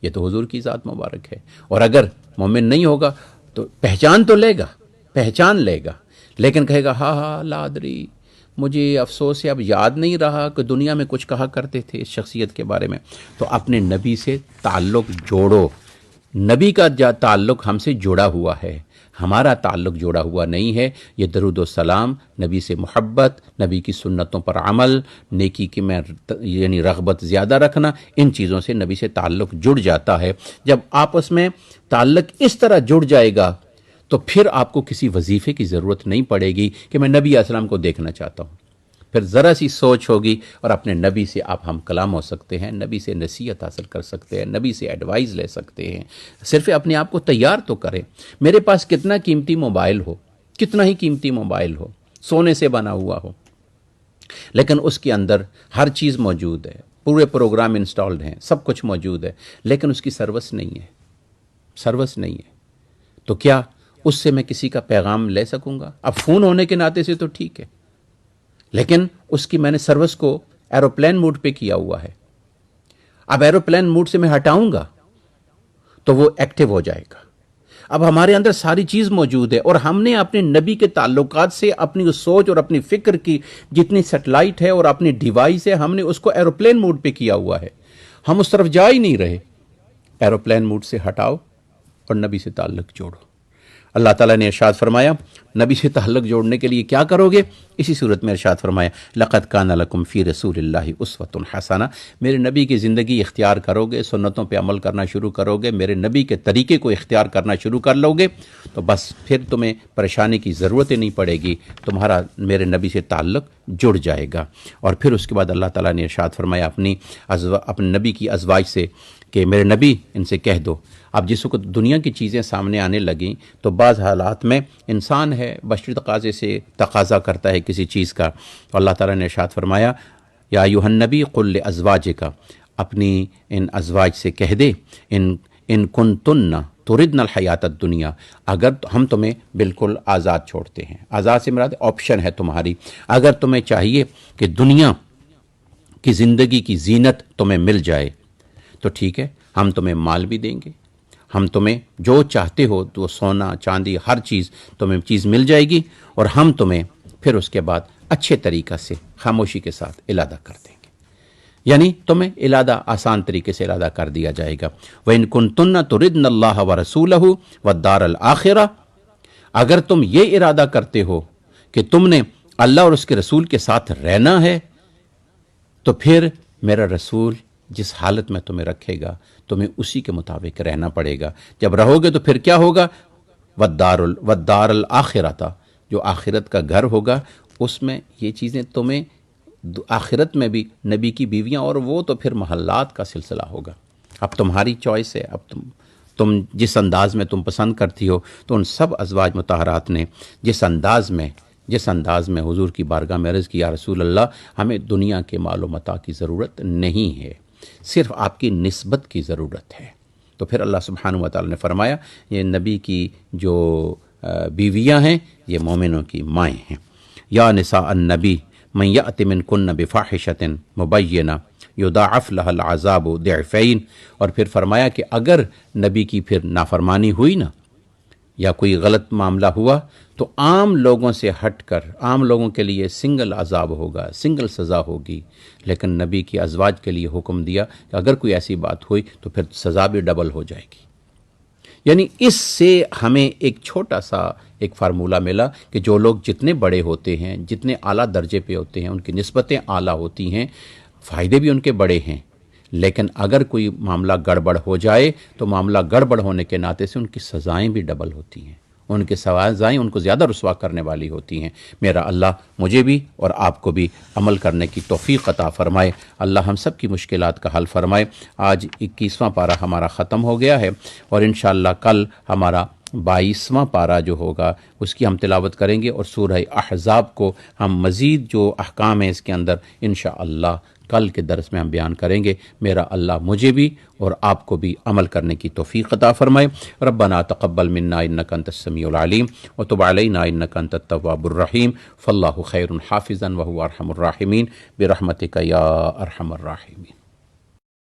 یہ تو حضور کی ذات مبارک ہے. اور اگر مومن نہیں ہوگا تو پہچان تو لے گا، پہچان لے گا، لیکن کہے گا ہاں لا ادری، مجھے افسوس ہے اب یاد نہیں رہا کہ دنیا میں کچھ کہا کرتے تھے اس شخصیت کے بارے میں. تو اپنے نبی سے تعلق جوڑو. نبی کا تعلق ہم سے جڑا ہوا ہے، ہمارا تعلق جوڑا ہوا نہیں ہے. یہ درود و سلام، نبی سے محبت، نبی کی سنتوں پر عمل، نیکی کی میں یعنی رغبت زیادہ رکھنا، ان چیزوں سے نبی سے تعلق جڑ جاتا ہے. جب آپس میں تعلق اس طرح جڑ جائے گا تو پھر آپ کو کسی وظیفے کی ضرورت نہیں پڑے گی کہ میں نبی علیہ السلام کو دیکھنا چاہتا ہوں. پھر ذرا سی سوچ ہوگی اور اپنے نبی سے آپ ہم کلام ہو سکتے ہیں، نبی سے نصیحت حاصل کر سکتے ہیں، نبی سے ایڈوائز لے سکتے ہیں. صرف اپنے آپ کو تیار تو کریں. میرے پاس کتنا قیمتی موبائل ہو، کتنا ہی قیمتی موبائل ہو، سونے سے بنا ہوا ہو، لیکن اس کے اندر ہر چیز موجود ہے، پورے پروگرام انسٹالڈ ہیں، سب کچھ موجود ہے، لیکن اس کی سروس نہیں ہے، سروس نہیں ہے. تو کیا اس سے میں کسی کا پیغام لے سکوں گا؟ اب فون ہونے کے ناطے سے تو ٹھیک ہے، لیکن اس کی میں نے سروس کو ایروپلین موڈ پہ کیا ہوا ہے. اب ایروپلین موڈ سے میں ہٹاؤں گا تو وہ ایکٹیو ہو جائے گا. اب ہمارے اندر ساری چیز موجود ہے، اور ہم نے اپنے نبی کے تعلقات سے اپنی سوچ اور اپنی فکر کی جتنی سیٹلائٹ ہے اور اپنی ڈیوائس ہے، ہم نے اس کو ایروپلین موڈ پہ کیا ہوا ہے. ہم اس طرف جا ہی نہیں رہے. ایروپلین موڈ سے ہٹاؤ اور نبی سے تعلق جوڑو. اللہ تعالیٰ نے ارشاد فرمایا نبی سے تعلق جوڑنے کے لیے کیا کرو گے؟ اسی صورت میں ارشاد فرمایا لقد کان لکم فی رسول اللہ اسوۃ حسنہ. میرے نبی کی زندگی اختیار کرو گے، سنتوں پہ عمل کرنا شروع کرو گے، میرے نبی کے طریقے کو اختیار کرنا شروع کر لو گے تو بس پھر تمہیں پریشانی کی ضرورت نہیں پڑے گی، تمہارا میرے نبی سے تعلق جڑ جائے گا. اور پھر اس کے بعد اللہ تعالیٰ نے ارشاد فرمایا اپنے نبی کی ازواج سے کہ میرے نبی ان سے کہہ دو. اب جس وقت دنیا کی چیزیں سامنے آنے لگیں تو بعض حالات میں انسان ہے بشری تقاضے سے تقاضا کرتا ہے کسی چیز کا، تو اللہ تعالیٰ نے ارشاد فرمایا یا ایھا النبی قل لازواجک، اپنی ان ازواج سے کہہ دے ان کنتن تردن الحیات الدنیا، اگر ہم تمہیں بالکل آزاد چھوڑتے ہیں. آزاد سے مراد آپشن ہے تمہاری. اگر تمہیں چاہیے کہ دنیا کی زندگی کی زینت تمہیں مل جائے تو ٹھیک ہے، ہم تمہیں مال بھی دیں گے، ہم تمہیں جو چاہتے ہو تو سونا چاندی ہر چیز تمہیں چیز مل جائے گی، اور ہم تمہیں پھر اس کے بعد اچھے طریقہ سے خاموشی کے ساتھ علادہ کر دیں گے. یعنی تمہیں علادہ آسان طریقے سے علادہ کر دیا جائے گا. وَإِن كُنتُنَّ تُرِدْنَ اللَّهَ وَرَسُولَهُ وَالدَّارَ الْآخِرَةَ، اگر تم یہ ارادہ کرتے ہو کہ تم نے اللہ اور اس کے رسول کے ساتھ رہنا ہے تو پھر میرا رسول جس حالت میں تمہیں رکھے گا تمہیں اسی کے مطابق رہنا پڑے گا. جب رہو گے تو پھر کیا ہوگا؟ وَالدَّارَ الْآخِرَةَ، جو آخرت کا گھر ہوگا اس میں یہ چیزیں تمہیں آخرت میں بھی نبی کی بیویاں، اور وہ تو پھر محلات کا سلسلہ ہوگا۔ اب تمہاری چوائس ہے، اب تم جس انداز میں تم پسند کرتی ہو، تو ان سب ازواج مطہرات نے جس انداز میں حضور کی بارگاہ میں عرض کی، یا رسول اللہ ہمیں دنیا کے مال و متاع کی ضرورت نہیں ہے، صرف آپ کی نسبت کی ضرورت ہے۔ تو پھر اللہ سبحانہ و تعالی نے فرمایا یہ نبی کی جو بیویاں ہیں یہ مومنوں کی مائیں ہیں۔ یا نساء النبی من یأت منکن بفاحشۃ مبینہ یضاعف لها العذاب ضعفین، اور پھر فرمایا کہ اگر نبی کی پھر نافرمانی ہوئی نا، یا کوئی غلط معاملہ ہوا، تو عام لوگوں سے ہٹ کر عام لوگوں کے لیے سنگل عذاب ہوگا، سنگل سزا ہوگی، لیکن نبی کی ازواج کے لیے حکم دیا کہ اگر کوئی ایسی بات ہوئی تو پھر سزا بھی ڈبل ہو جائے گی۔ یعنی اس سے ہمیں ایک چھوٹا سا ایک فارمولہ ملا کہ جو لوگ جتنے بڑے ہوتے ہیں، جتنے اعلیٰ درجے پہ ہوتے ہیں، ان کی نسبتیں اعلیٰ ہوتی ہیں، فائدے بھی ان کے بڑے ہیں، لیکن اگر کوئی معاملہ گڑبڑ ہو جائے تو معاملہ گڑبڑ ہونے کے ناطے سے ان کی سزائیں بھی ڈبل ہوتی ہیں، ان کی سزائیں ان کو زیادہ رسوا کرنے والی ہوتی ہیں۔ میرا اللہ مجھے بھی اور آپ کو بھی عمل کرنے کی توفیق عطا فرمائے، اللہ ہم سب کی مشکلات کا حل فرمائے۔ آج 21واں پارہ ہمارا ختم ہو گیا ہے، اور انشاءاللہ کل ہمارا 22واں پارہ جو ہوگا اس کی ہم تلاوت کریں گے، اور سورہ احزاب کو ہم مزید جو احکام ہیں اس کے اندر انشاءاللہ کل کے درس میں ہم بیان کریں گے۔ میرا اللہ مجھے بھی اور آپ کو بھی عمل کرنے کی توفیق عطا فرمائے۔ ربنا تقبل منا انک انت السمیع العلیم وتب علینا انک انت التواب الرحیم، فاللہ خیر حافظا وهو ارحم الراحمین برحمتک یا ارحم الراحمین۔